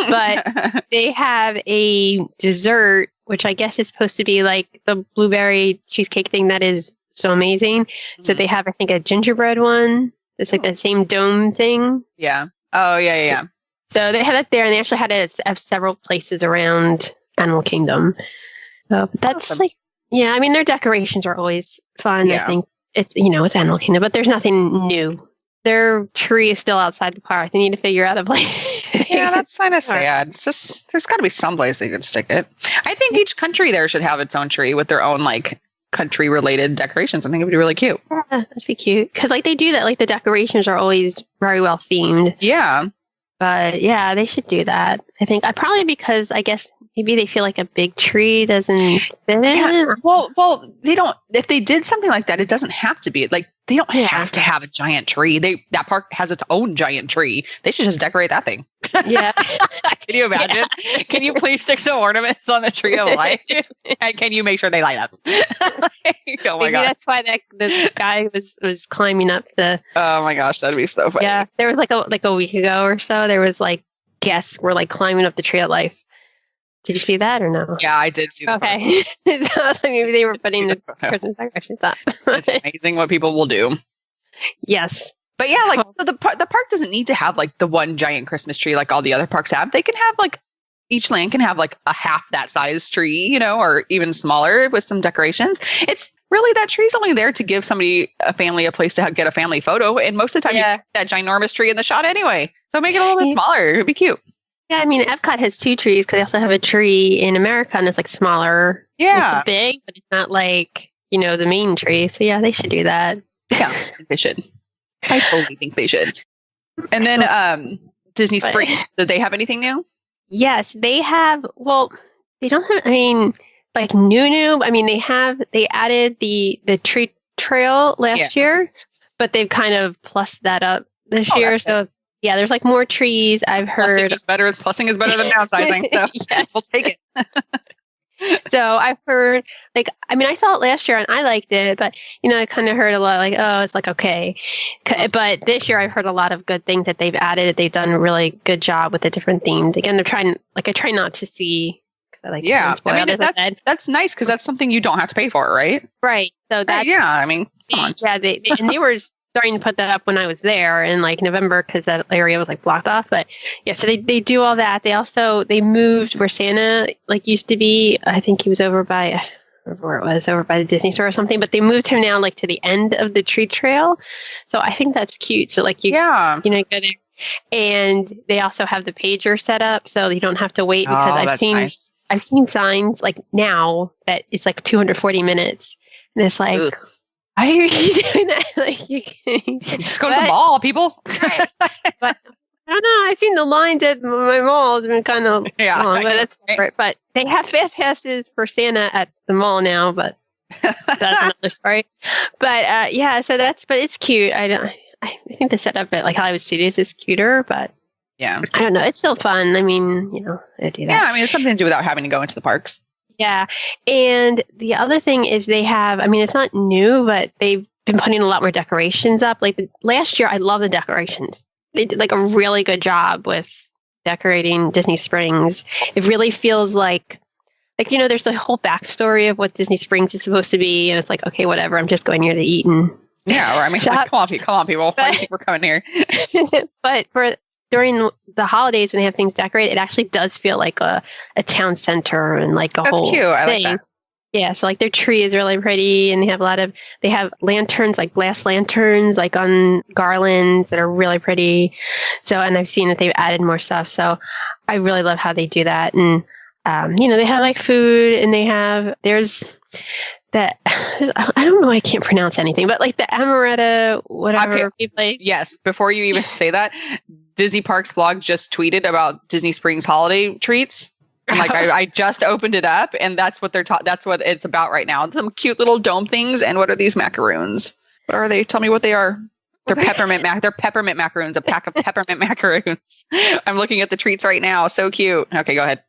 but they have a dessert, which I guess is supposed to be like the blueberry cheesecake thing that is so amazing. So they have, I think, a gingerbread one. It's like the same dome thing. Yeah. Oh, yeah. So they had it there, and they actually had it at several places around Animal Kingdom. So that's awesome. like, yeah, I mean, their decorations are always fun. Yeah. I think it's Animal Kingdom, but there's nothing new. Their tree is still outside the park. They need to figure out a place. Yeah, that's kind of sad. It's just there's got to be some place they could stick it. I think each country there should have its own tree with their own like country related decorations. I think it would be really cute. Yeah, that'd be cute. Because like they do that. Like the decorations are always very well themed. Yeah. But yeah, they should do that. I think probably because I guess maybe they feel like a big tree doesn't fit in. Yeah. Well, they don't. If they did something like that, it doesn't have to be like they don't have to have a giant tree. That park has its own giant tree. They should just decorate that thing. Yeah. Can you imagine? Yeah. Can you please stick some ornaments on the tree of life? And can you make sure they light up? Oh my Maybe gosh. that's why the guy was climbing up the. Oh my gosh, that'd be so funny. Yeah, there was like a week ago or so. There was like guests were like climbing up the tree of life. Did you see that or no? Yeah, I did see that. Okay. So maybe they were putting the Christmas decorations up. It's amazing what people will do. Yes. But yeah, like so the park doesn't need to have like the one giant Christmas tree like all the other parks have. They can have like each land can have like a half that size tree, or even smaller with some decorations. It's really that tree's only there to give a family a place to get a family photo. And most of the time, you get that ginormous tree in the shot anyway. So make it a little bit smaller. It'd be cute. Yeah, I mean, Epcot has 2 trees because they also have a tree in America and it's like smaller. Yeah. It's big, but it's not like, the main tree. So yeah, they should do that. Yeah, they should. I totally think they should. And then Disney Springs, did they have anything new? Yes, they have. Well, they don't have, I mean, like new. I mean, they added the tree trail last year, but they've kind of plussed that up this year. So yeah, there's like more trees. I've heard. Plussing is better than downsizing. So Yes. We'll take it. So I've heard, like, I mean, I saw it last year and I liked it, but, I kind of heard a lot like, oh, it's like, okay. But this year I've heard a lot of good things that they've added, that they've done a really good job with the different themes. Again, they're trying, like, I try not to see. I mean, that's nice because that's something you don't have to pay for, right? Right. So that's, I mean, come on. Yeah, they were starting to put that up when I was there in like November because that area was like blocked off. But yeah, so they do all that. They moved where Santa like used to be. I think he was over by, I don't remember where it was, over by the Disney store or something. But they moved him now like to the end of the tree trail. So I think that's cute. So like you go there. And they also have the pager set up so you don't have to wait because I've seen signs like now that it's like 240 minutes. And it's like, ugh. Why are you doing that? Like you can just go to the mall, people. Right. But I don't know. I've seen the lines at my mall has been kind of long, but that's right. But they have fast passes for Santa at the mall now, but that's another story. But but it's cute. I think the setup at like Hollywood Studios is cuter, but I don't know. It's still fun. I mean, they do that. Yeah, I mean, it's something to do without having to go into the parks. Yeah. And the other thing is they have, I mean, it's not new, but they've been putting a lot more decorations up. Like last year, I love the decorations. They did like a really good job with decorating Disney Springs. It really feels like, there's the whole backstory of what Disney Springs is supposed to be. And it's like, okay, whatever. I'm just going here to eat and yeah. Or I mean, like, come on, people. Why do you think we're coming here? But during the holidays when they have things decorated, it actually does feel like a town center and like a whole cute. I thing. like that. Yeah, so like their tree is really pretty and they have lanterns, like glass lanterns, like on garlands that are really pretty. So, and I've seen that they've added more stuff. So I really love how they do that. And, they have like food and there's that, I don't know, I can't pronounce anything, but like the amaretto, whatever place. Yes, before you even say that, Disney Parks blog just tweeted about Disney Springs holiday treats. And like I just opened it up, and that's what that's what it's about right now. Some cute little dome things. And what are these macaroons? What are they? Tell me what they are. They're peppermint they're peppermint macaroons, a pack of peppermint macaroons. I'm looking at the treats right now. So cute. Okay, go ahead.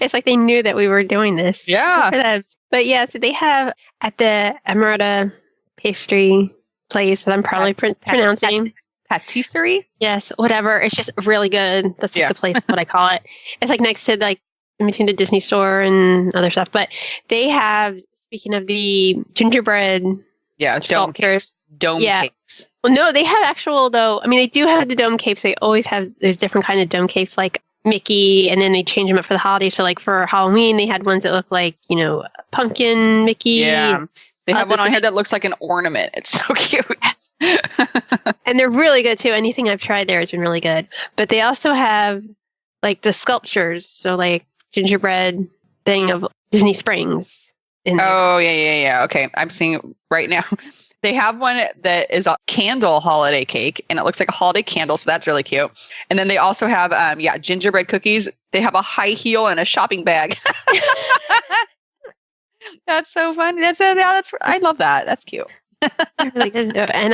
It's like they knew that we were doing this. Yeah. But yeah, so they have at the amaretto pastry place that I'm probably pronouncing. Patisserie? Yes, whatever. It's just really good. That's like the place, what I call it. It's like next to like in between the Disney store and other stuff. But they have, speaking of the gingerbread. Yeah, dome cakes. Cakes. Well, no, they have actual though. I mean, they do have the dome cakes. They always have, there's different kind of dome cakes like Mickey, and then they change them up for the holidays. So like for Halloween, they had ones that look like, pumpkin Mickey. Yeah. They have one on here that looks like an ornament. It's so cute. And they're really good too. Anything I've tried there has been really good. But they also have like the sculptures. So like gingerbread thing of Disney Springs. Oh, yeah. Okay. I'm seeing it right now. They have one that is a candle holiday cake, and it looks like a holiday candle. So that's really cute. And then they also have, gingerbread cookies. They have a high heel and a shopping bag. That's so funny. I love that. That's cute. Really good. And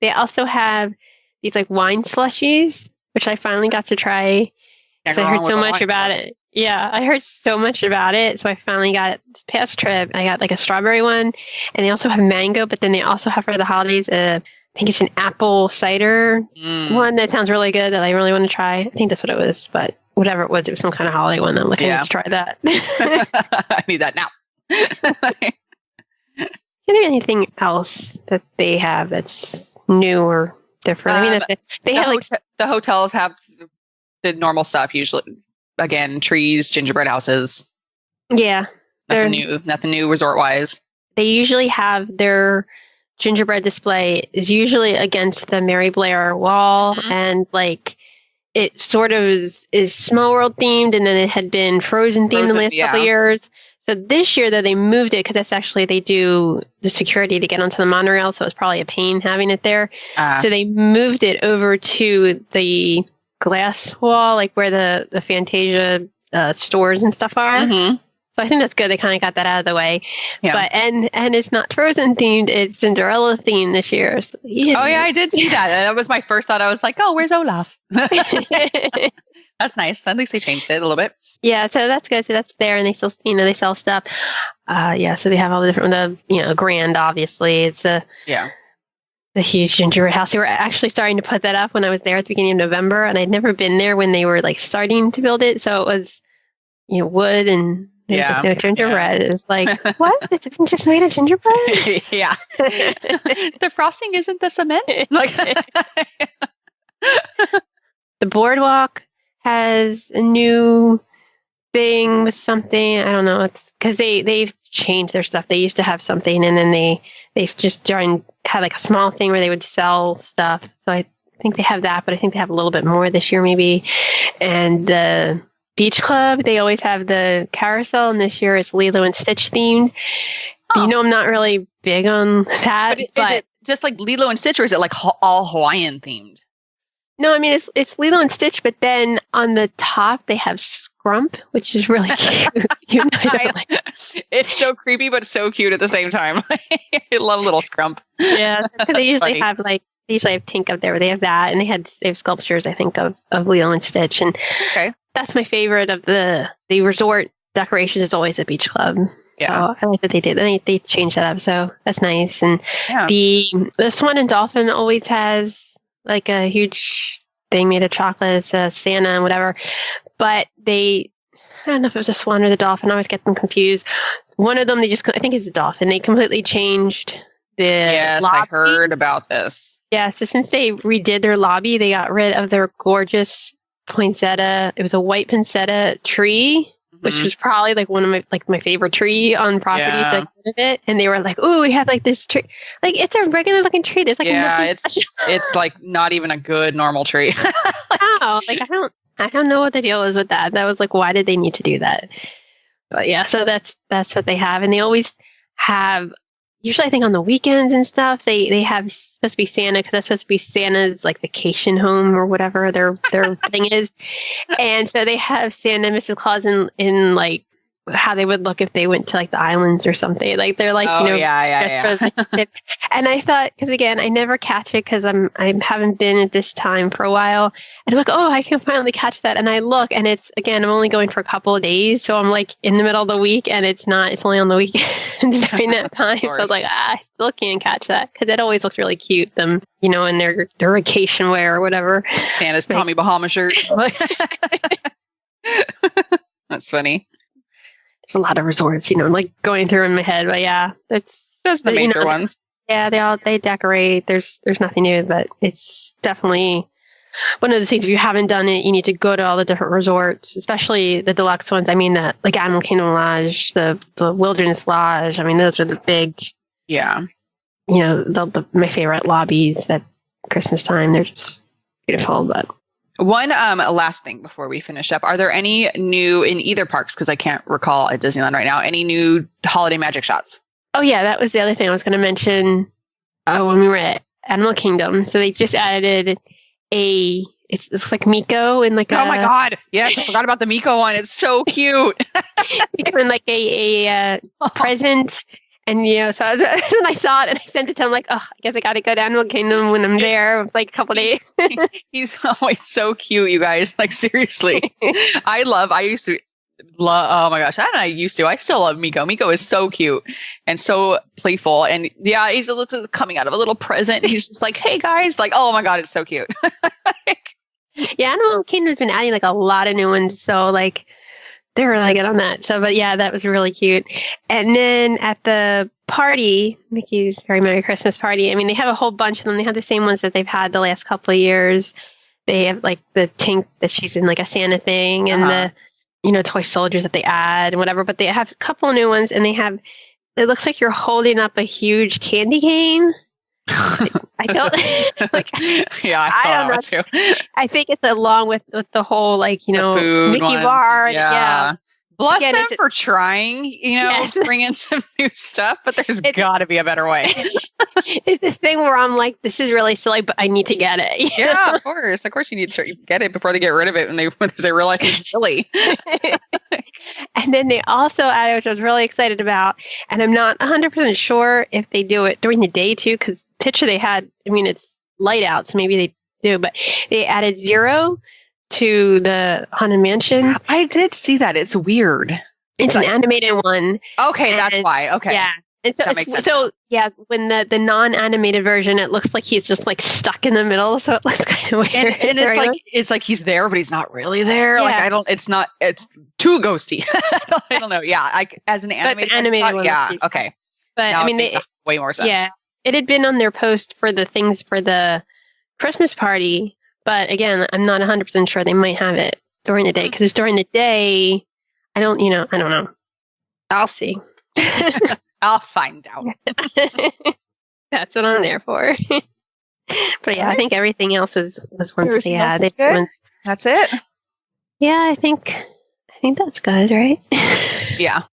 they also have these like wine slushies, which I finally got to try because I heard so much about it. Yeah, I heard so much about it. So I finally got it this past trip. I got like a strawberry one, and they also have mango, but then they also have for the holidays, I think it's an apple cider one that sounds really good that I really want to try. I think that's what it was, but whatever it was some kind of holiday one. I'm looking to try that. I need that now. Is there anything else that they have that's new or different? I mean, they have the hotels have the normal stuff usually. Again, trees, gingerbread houses. Yeah, nothing new resort wise. They usually have their gingerbread display is usually against the Mary Blair wall, and like it sort of is Small World themed, and then it had been Frozen themed the last couple of years. So this year, though, they moved it because that's actually they do the security to get onto the monorail, so it's probably a pain having it there. So they moved it over to the glass wall, like where the Fantasia stores and stuff are. Mm-hmm. So I think that's good. They kind of got that out of the way. Yeah. But and it's not Frozen themed; it's Cinderella themed this year. So, yeah. Oh yeah, I did see that. That was my first thought. I was like, oh, where's Olaf? That's nice. At least they changed it a little bit. Yeah, so that's good. So that's there, and they still, they sell stuff. So they have all the different, Grand, obviously. It's the huge gingerbread house. They were actually starting to put that up when I was there at the beginning of November, and I'd never been there when they were like starting to build it. So it was, wood and there's like no gingerbread. It was like, what? This isn't just made of gingerbread? Yeah. The frosting isn't the cement? Like the boardwalk has a new thing with something. I don't know. It's because they've changed their stuff. They used to have something, and then they just had like a small thing where they would sell stuff. So I think they have that, but I think they have a little bit more this year maybe. And the Beach Club, they always have the carousel, and this year it's Lilo and Stitch themed. Oh. I'm not really big on that. But is it just like Lilo and Stitch, or is it like all Hawaiian themed? No, I mean, it's Lilo and Stitch, but then on the top they have Scrump, which is really cute. It's so creepy, but so cute at the same time. I love little Scrump. Yeah, because they usually have Tink up there where they have that, and they have sculptures, I think, of Lilo and Stitch. And that's my favorite of the resort decorations is always a Beach Club. Yeah. So I like that they did. They changed that up, so that's nice. And the Swan and Dolphin always has like a huge thing made of chocolate, Santa and whatever. But I don't know if it was a swan or the dolphin. I always get them confused. One of them, I think it's a dolphin. They completely changed the lobby. I heard about this. Yeah, so since they redid their lobby, they got rid of their gorgeous poinsettia. It was a white poinsettia tree, which was probably like one of my favorite tree on property. So I did it, and they were like, "Ooh, we have like this tree. Like it's a regular looking tree. There's like it's like not even a good normal tree." Wow, like I don't know what the deal was with that. That was like, why did they need to do that? But yeah, so that's what they have, and they always have. Usually, I think on the weekends and stuff, they have supposed to be Santa because that's supposed to be Santa's like vacation home or whatever their thing is, and so they have Santa and Mrs. Claus in like how they would look if they went to like the islands or something. Like they're like, yeah. And I thought, because again, I never catch it because I haven't been at this time for a while. And I'm like, oh, I can finally catch that. And I look, and it's, again, I'm only going for a couple of days. So I'm like in the middle of the week, and it's only on the weekends during that time. So I was like, I still can't catch that because it always looks really cute. Them, in their vacation wear or whatever. Santa's Tommy Bahama shirt. That's funny. There's a lot of resorts, I'm like going through in my head, but yeah, those the major ones. Yeah, they decorate. There's nothing new, but it's definitely one of the things. If you haven't done it, you need to go to all the different resorts, especially the deluxe ones. I mean, like Animal Kingdom Lodge, the Wilderness Lodge. I mean, those are the big. Yeah. My favorite lobbies at Christmas time. They're just beautiful, but. One last thing before we finish up. Are there any new in either parks, because I can't recall at Disneyland right now, any new holiday magic shots? Oh, yeah, that was the other thing I was going to mention when we were at Animal Kingdom. So they just added it's like Miko in like oh my God. Yes, I forgot about the Miko one. It's so cute. in like a present. And, so when I saw it and I sent it to him, like, oh, I guess I got to go to Animal Kingdom when I'm there. It was like a couple days. He's always so cute, you guys. Like, seriously. I used to love, oh my gosh. I still love Miko. Miko is so cute and so playful. And yeah, he's coming out of a little present. He's just like, hey guys, like, oh my God, it's so cute. Yeah, Animal Kingdom's been adding like a lot of new ones. So like, they're really good on that. So, but yeah, that was really cute. And then at the party, Mickey's Very Merry Christmas Party, I mean, they have a whole bunch of them. They have the same ones that they've had the last couple of years. They have like the Tink that she's in like a Santa thing and the, toy soldiers that they add and whatever. But they have a couple of new ones and it looks like you're holding up a huge candy cane. I don't like. Yeah, I saw that too. I think it's along with the whole like food Mickey ones. bar. Yeah. Bless Again, them for trying, bring in some new stuff, but there's got to be a better way. It's this thing where I'm like, this is really silly, but I need to get it. Yeah, of course. Of course you need to get it before they get rid of it when they realize it's silly. And then they also added, which I was really excited about, and I'm not 100% sure if they do it during the day too, because picture they had, I mean, it's light out, so maybe they do, but they added Zero to the Haunted Mansion. I did see that. It's weird. It's an animated one. Okay, that's why. Okay. Yeah. And so yeah, when the non-animated version, it looks like he's just like stuck in the middle, so it looks kind of weird. And it's like he's there, but he's not really there. Yeah. Like it's too ghosty. I don't know. Yeah, as an animated one. Yeah. Okay. But now I mean, it makes way more sense. Yeah, it had been on their post for the things for the Christmas party, but again, I'm not 100% sure. They might have it during the day because it's during the day. I don't know. I'll see. I'll find out. That's what I'm there for. But yeah, I think everything else was ones that they had. That's it? Yeah, I think that's good, right? Yeah.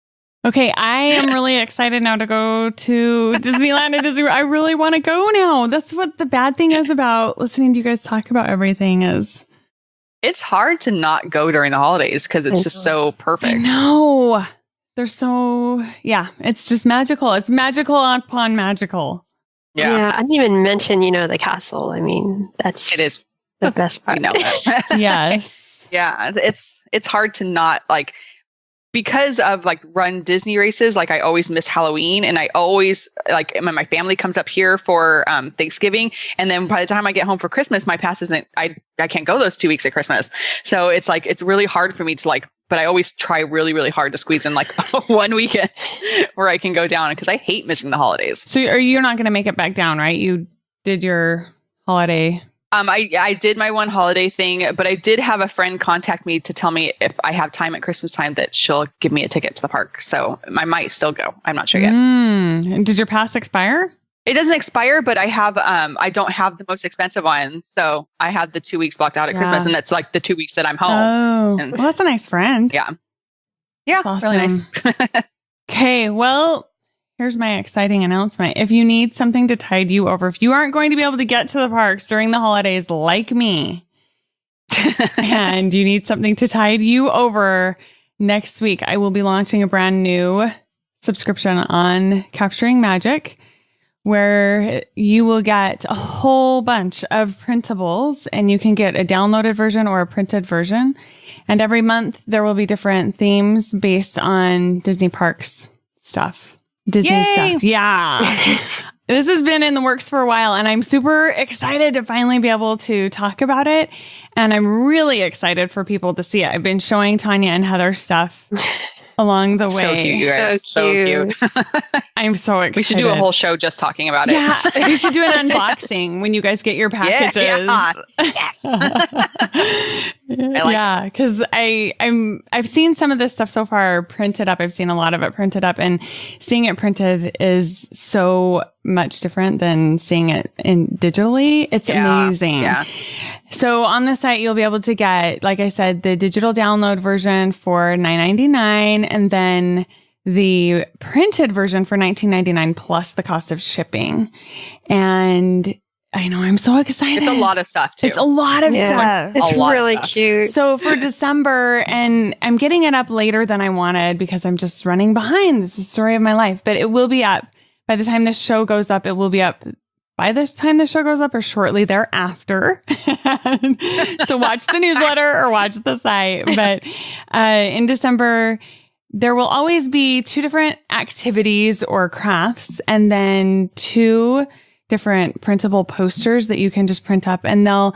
Okay, I am really excited now to go to Disneyland and Disney. I really want to go now. That's what the bad thing is about listening to you guys talk about everything is. It's hard to not go during the holidays because it's just so perfect. No. They're so, it's just magical. It's magical upon magical. Yeah. I didn't even mention, the castle. I mean, it is the best part. That. Yes. Yeah. It's hard to not because of run Disney races. I always miss Halloween and I always when my family comes up here for Thanksgiving. And then by the time I get home for Christmas, my pass isn't, I can't go those 2 weeks at Christmas. So it's it's really hard for me to but I always try really, really hard to squeeze in one weekend where I can go down because I hate missing the holidays. So you're not going to make it back down, right? You did your holiday. I did my one holiday thing, but I did have a friend contact me to tell me if I have time at Christmas time that she'll give me a ticket to the park. So I might still go. I'm not sure yet. Did your pass expire? It doesn't expire, but I have I don't have the most expensive one. So I have the 2 weeks blocked out at Christmas, and that's the 2 weeks that I'm home. Oh, and, well, that's a nice friend. Yeah. Yeah, awesome. Really nice. Okay, well, here's my exciting announcement. If you need something to tide you over, if you aren't going to be able to get to the parks during the holidays like me, and you need something to tide you over, next week, I will be launching a brand new subscription on Capturing Magic, where you will get a whole bunch of printables, and you can get a downloaded version or a printed version. And every month there will be different themes based on Disney parks stuff. Disney Yay! stuff. Yeah. This has been in the works for a while, and I'm super excited to finally be able to talk about it. And I'm really excited for people to see it. I've been showing Tanya and Heather stuff along the way. So cute, you guys. So cute. I'm so excited. We should do a whole show just talking about it. Yeah, we should do an unboxing when you guys get your packages. Yeah. Yes. Yeah, because I've seen some of this stuff so far printed up. I've seen a lot of it printed up, and seeing it printed is so much different than seeing it in digitally. It's amazing. Yeah. So on the site, you'll be able to get, like I said, the digital download version for $9.99, and then the printed version for $19.99 plus the cost of shipping. And I know, I'm so excited. It's a lot of stuff too. It's a lot of stuff. It's really cute. So for December, and I'm getting it up later than I wanted because I'm just running behind. This is the story of my life, but it will be up by the time this show goes up. It will be up by this time the show goes up or shortly thereafter. So watch the newsletter or watch the site. But in December, there will always be 2 different activities or crafts, and then 2 different printable posters that you can just print up, and they'll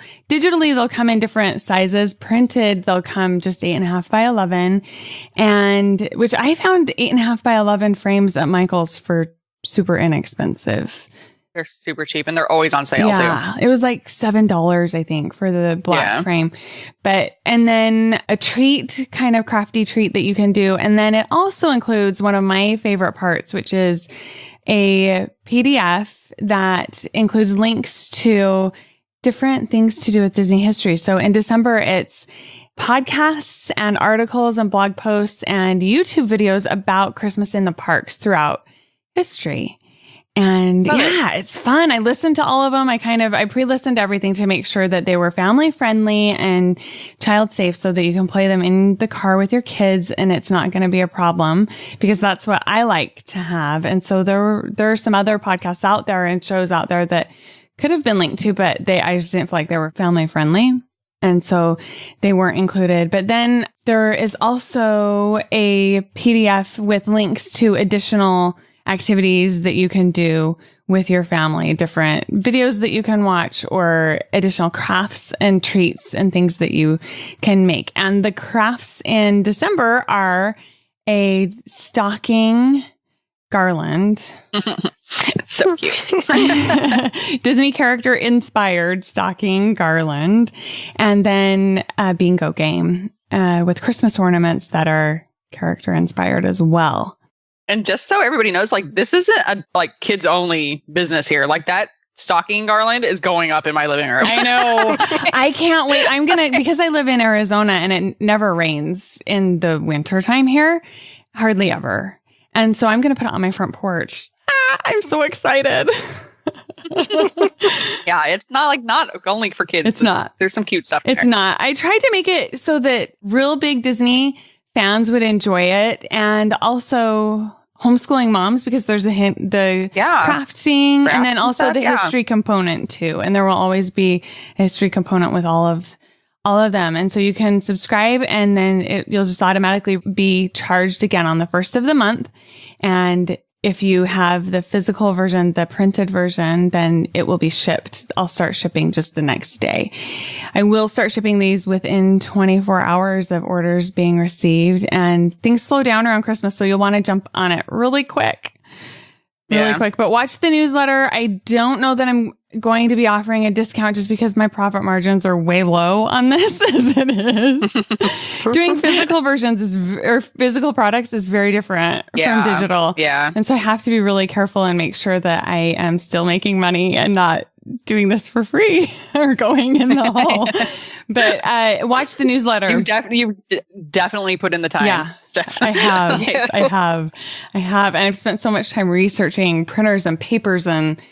come in different sizes. Printed, they'll come just 8.5 by 11, and which I found 8.5 by 11 frames at Michael's for super inexpensive. They're super cheap, and they're always on sale too. It was like $7, I think, for the black frame. And then a treat, kind of crafty treat that you can do. And then it also includes one of my favorite parts, which is a PDF that includes links to different things to do with Disney history. So in December, it's podcasts and articles and blog posts and YouTube videos about Christmas in the parks throughout history. And it's fun. I listened to all of them. I pre-listened to everything to make sure that they were family friendly and child safe, so that you can play them in the car with your kids and it's not going to be a problem, because that's what I like to have. And so there are some other podcasts out there and shows out there that could have been linked to, but I just didn't feel like they were family friendly. And so they weren't included. But then there is also a PDF with links to additional activities that you can do with your family, different videos that you can watch, or additional crafts and treats and things that you can make. And the crafts in December are a stocking garland. So cute. Disney character inspired stocking garland. And then a bingo game with Christmas ornaments that are character inspired as well. And just so everybody knows, like, this isn't a kids only business here. Like, that stocking garland is going up in my living room. I know. I can't wait. Because I live in Arizona and it never rains in the wintertime here, hardly ever. And so I'm going to put it on my front porch. I'm so excited. Yeah, it's not only for kids. It's not. There's some cute stuff in It's there. not. I tried to make it so that real big Disney fans would enjoy it, and also homeschooling moms, because there's the crafting and then also the history component too. And there will always be a history component with all of them. And so you can subscribe, and then you'll just automatically be charged again on the first of the month. And if you have the physical version, the printed version, then it will be shipped. I'll start shipping just the next day. I will start shipping these within 24 hours of orders being received, and things slow down around Christmas. So you'll want to jump on it really quick. But watch the newsletter. I don't know that I'm going to be offering a discount just because my profit margins are way low on this as it is. Doing physical versions or physical products is very different from digital. Yeah. And so I have to be really careful and make sure that I am still making money and not doing this for free or going in the hole. But watch the newsletter. You definitely put in the time. Yeah, I have. I have. And I've spent so much time researching printers and papers and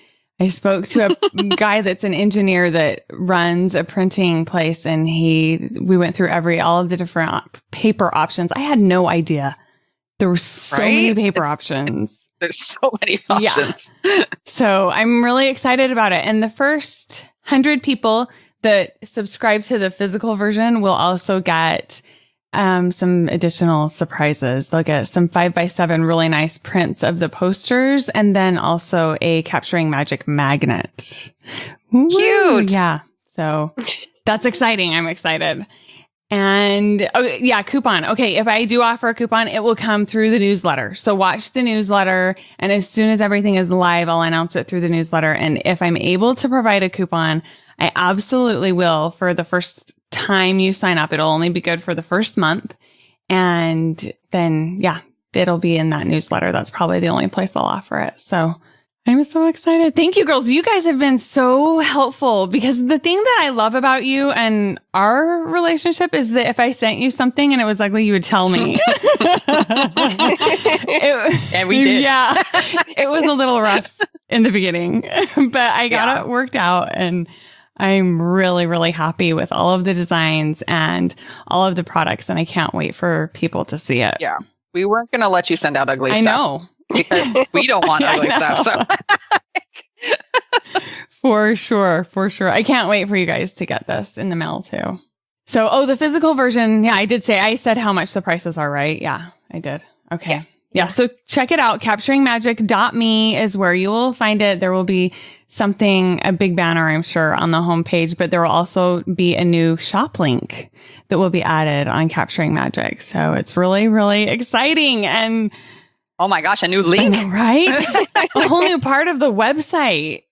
I spoke to a guy that's an engineer that runs a printing place, and we went through all of the different paper options. I had no idea there were so many paper options. There's so many options. Yeah. So I'm really excited about it. And the first 100 people that subscribe to the physical version will also get some additional surprises. They'll get some 5x7 really nice prints of the posters, and then also a Capturing Magic magnet. Cute. Yeah. So that's exciting. I'm excited. And coupon. Okay. If I do offer a coupon, it will come through the newsletter. So watch the newsletter. And as soon as everything is live, I'll announce it through the newsletter. And if I'm able to provide a coupon, I absolutely will. For the first time you sign up, it'll only be good for the first month. And then, it'll be in that newsletter. That's probably the only place I'll offer it. So I'm so excited. Thank you, girls. You guys have been so helpful, because the thing that I love about you and our relationship is that if I sent you something and it was ugly, you would tell me. And we did. Yeah. It was a little rough in the beginning, but I got it worked out, and I'm really, really happy with all of the designs and all of the products, and I can't wait for people to see it. Yeah. We weren't going to let you send out ugly stuff. I know. Because we don't want ugly stuff. So. For sure. I can't wait for you guys to get this in the mail too. So, the physical version. Yeah, I said how much the prices are, right? Yeah, I did. Okay. Yes. Yeah. So check it out. Capturingmagic.me is where you will find it. There will be a big banner, I'm sure, on the homepage, but there will also be a new shop link that will be added on Capturing Magic. So it's really, really exciting. And oh my gosh, a new link. I know, right? A whole new part of the website.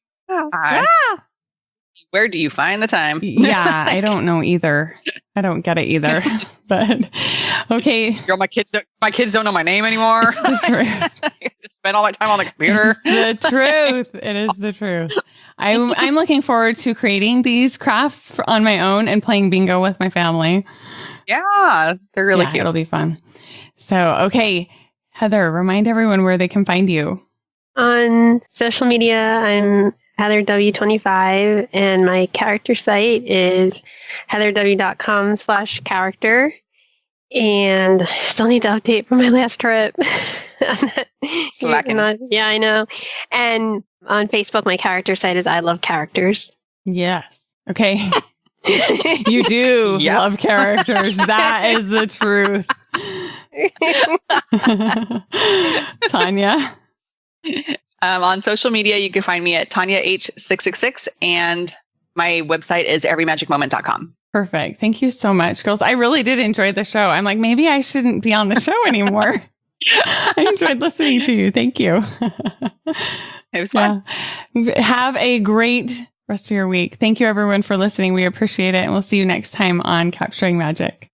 Where do you find the time? Yeah, I don't know either. I don't get it either. But okay. Girl, my kids don't know my name anymore. It's the truth. I spend all my time on the computer. It's the truth. It is the truth. I'm looking forward to creating these crafts on my own and playing bingo with my family. Yeah, they're really cute. It'll be fun. So, okay. Heather, remind everyone where they can find you. On social media, I'm HeatherW25, and my character site is heatherw.com/character. And I still need to update for my last trip. Slacking. Yeah, I know. And on Facebook, my character site is I Love Characters. Yes. Okay. You do love characters. That is the truth. Tanya? On social media, you can find me at Tanya H666, and my website is everymagicmoment.com. Perfect. Thank you so much, girls. I really did enjoy the show. I'm like, maybe I shouldn't be on the show anymore. I enjoyed listening to you. Thank you. It was fun. Yeah. Have a great rest of your week. Thank you, everyone, for listening. We appreciate it. And we'll see you next time on Capturing Magic.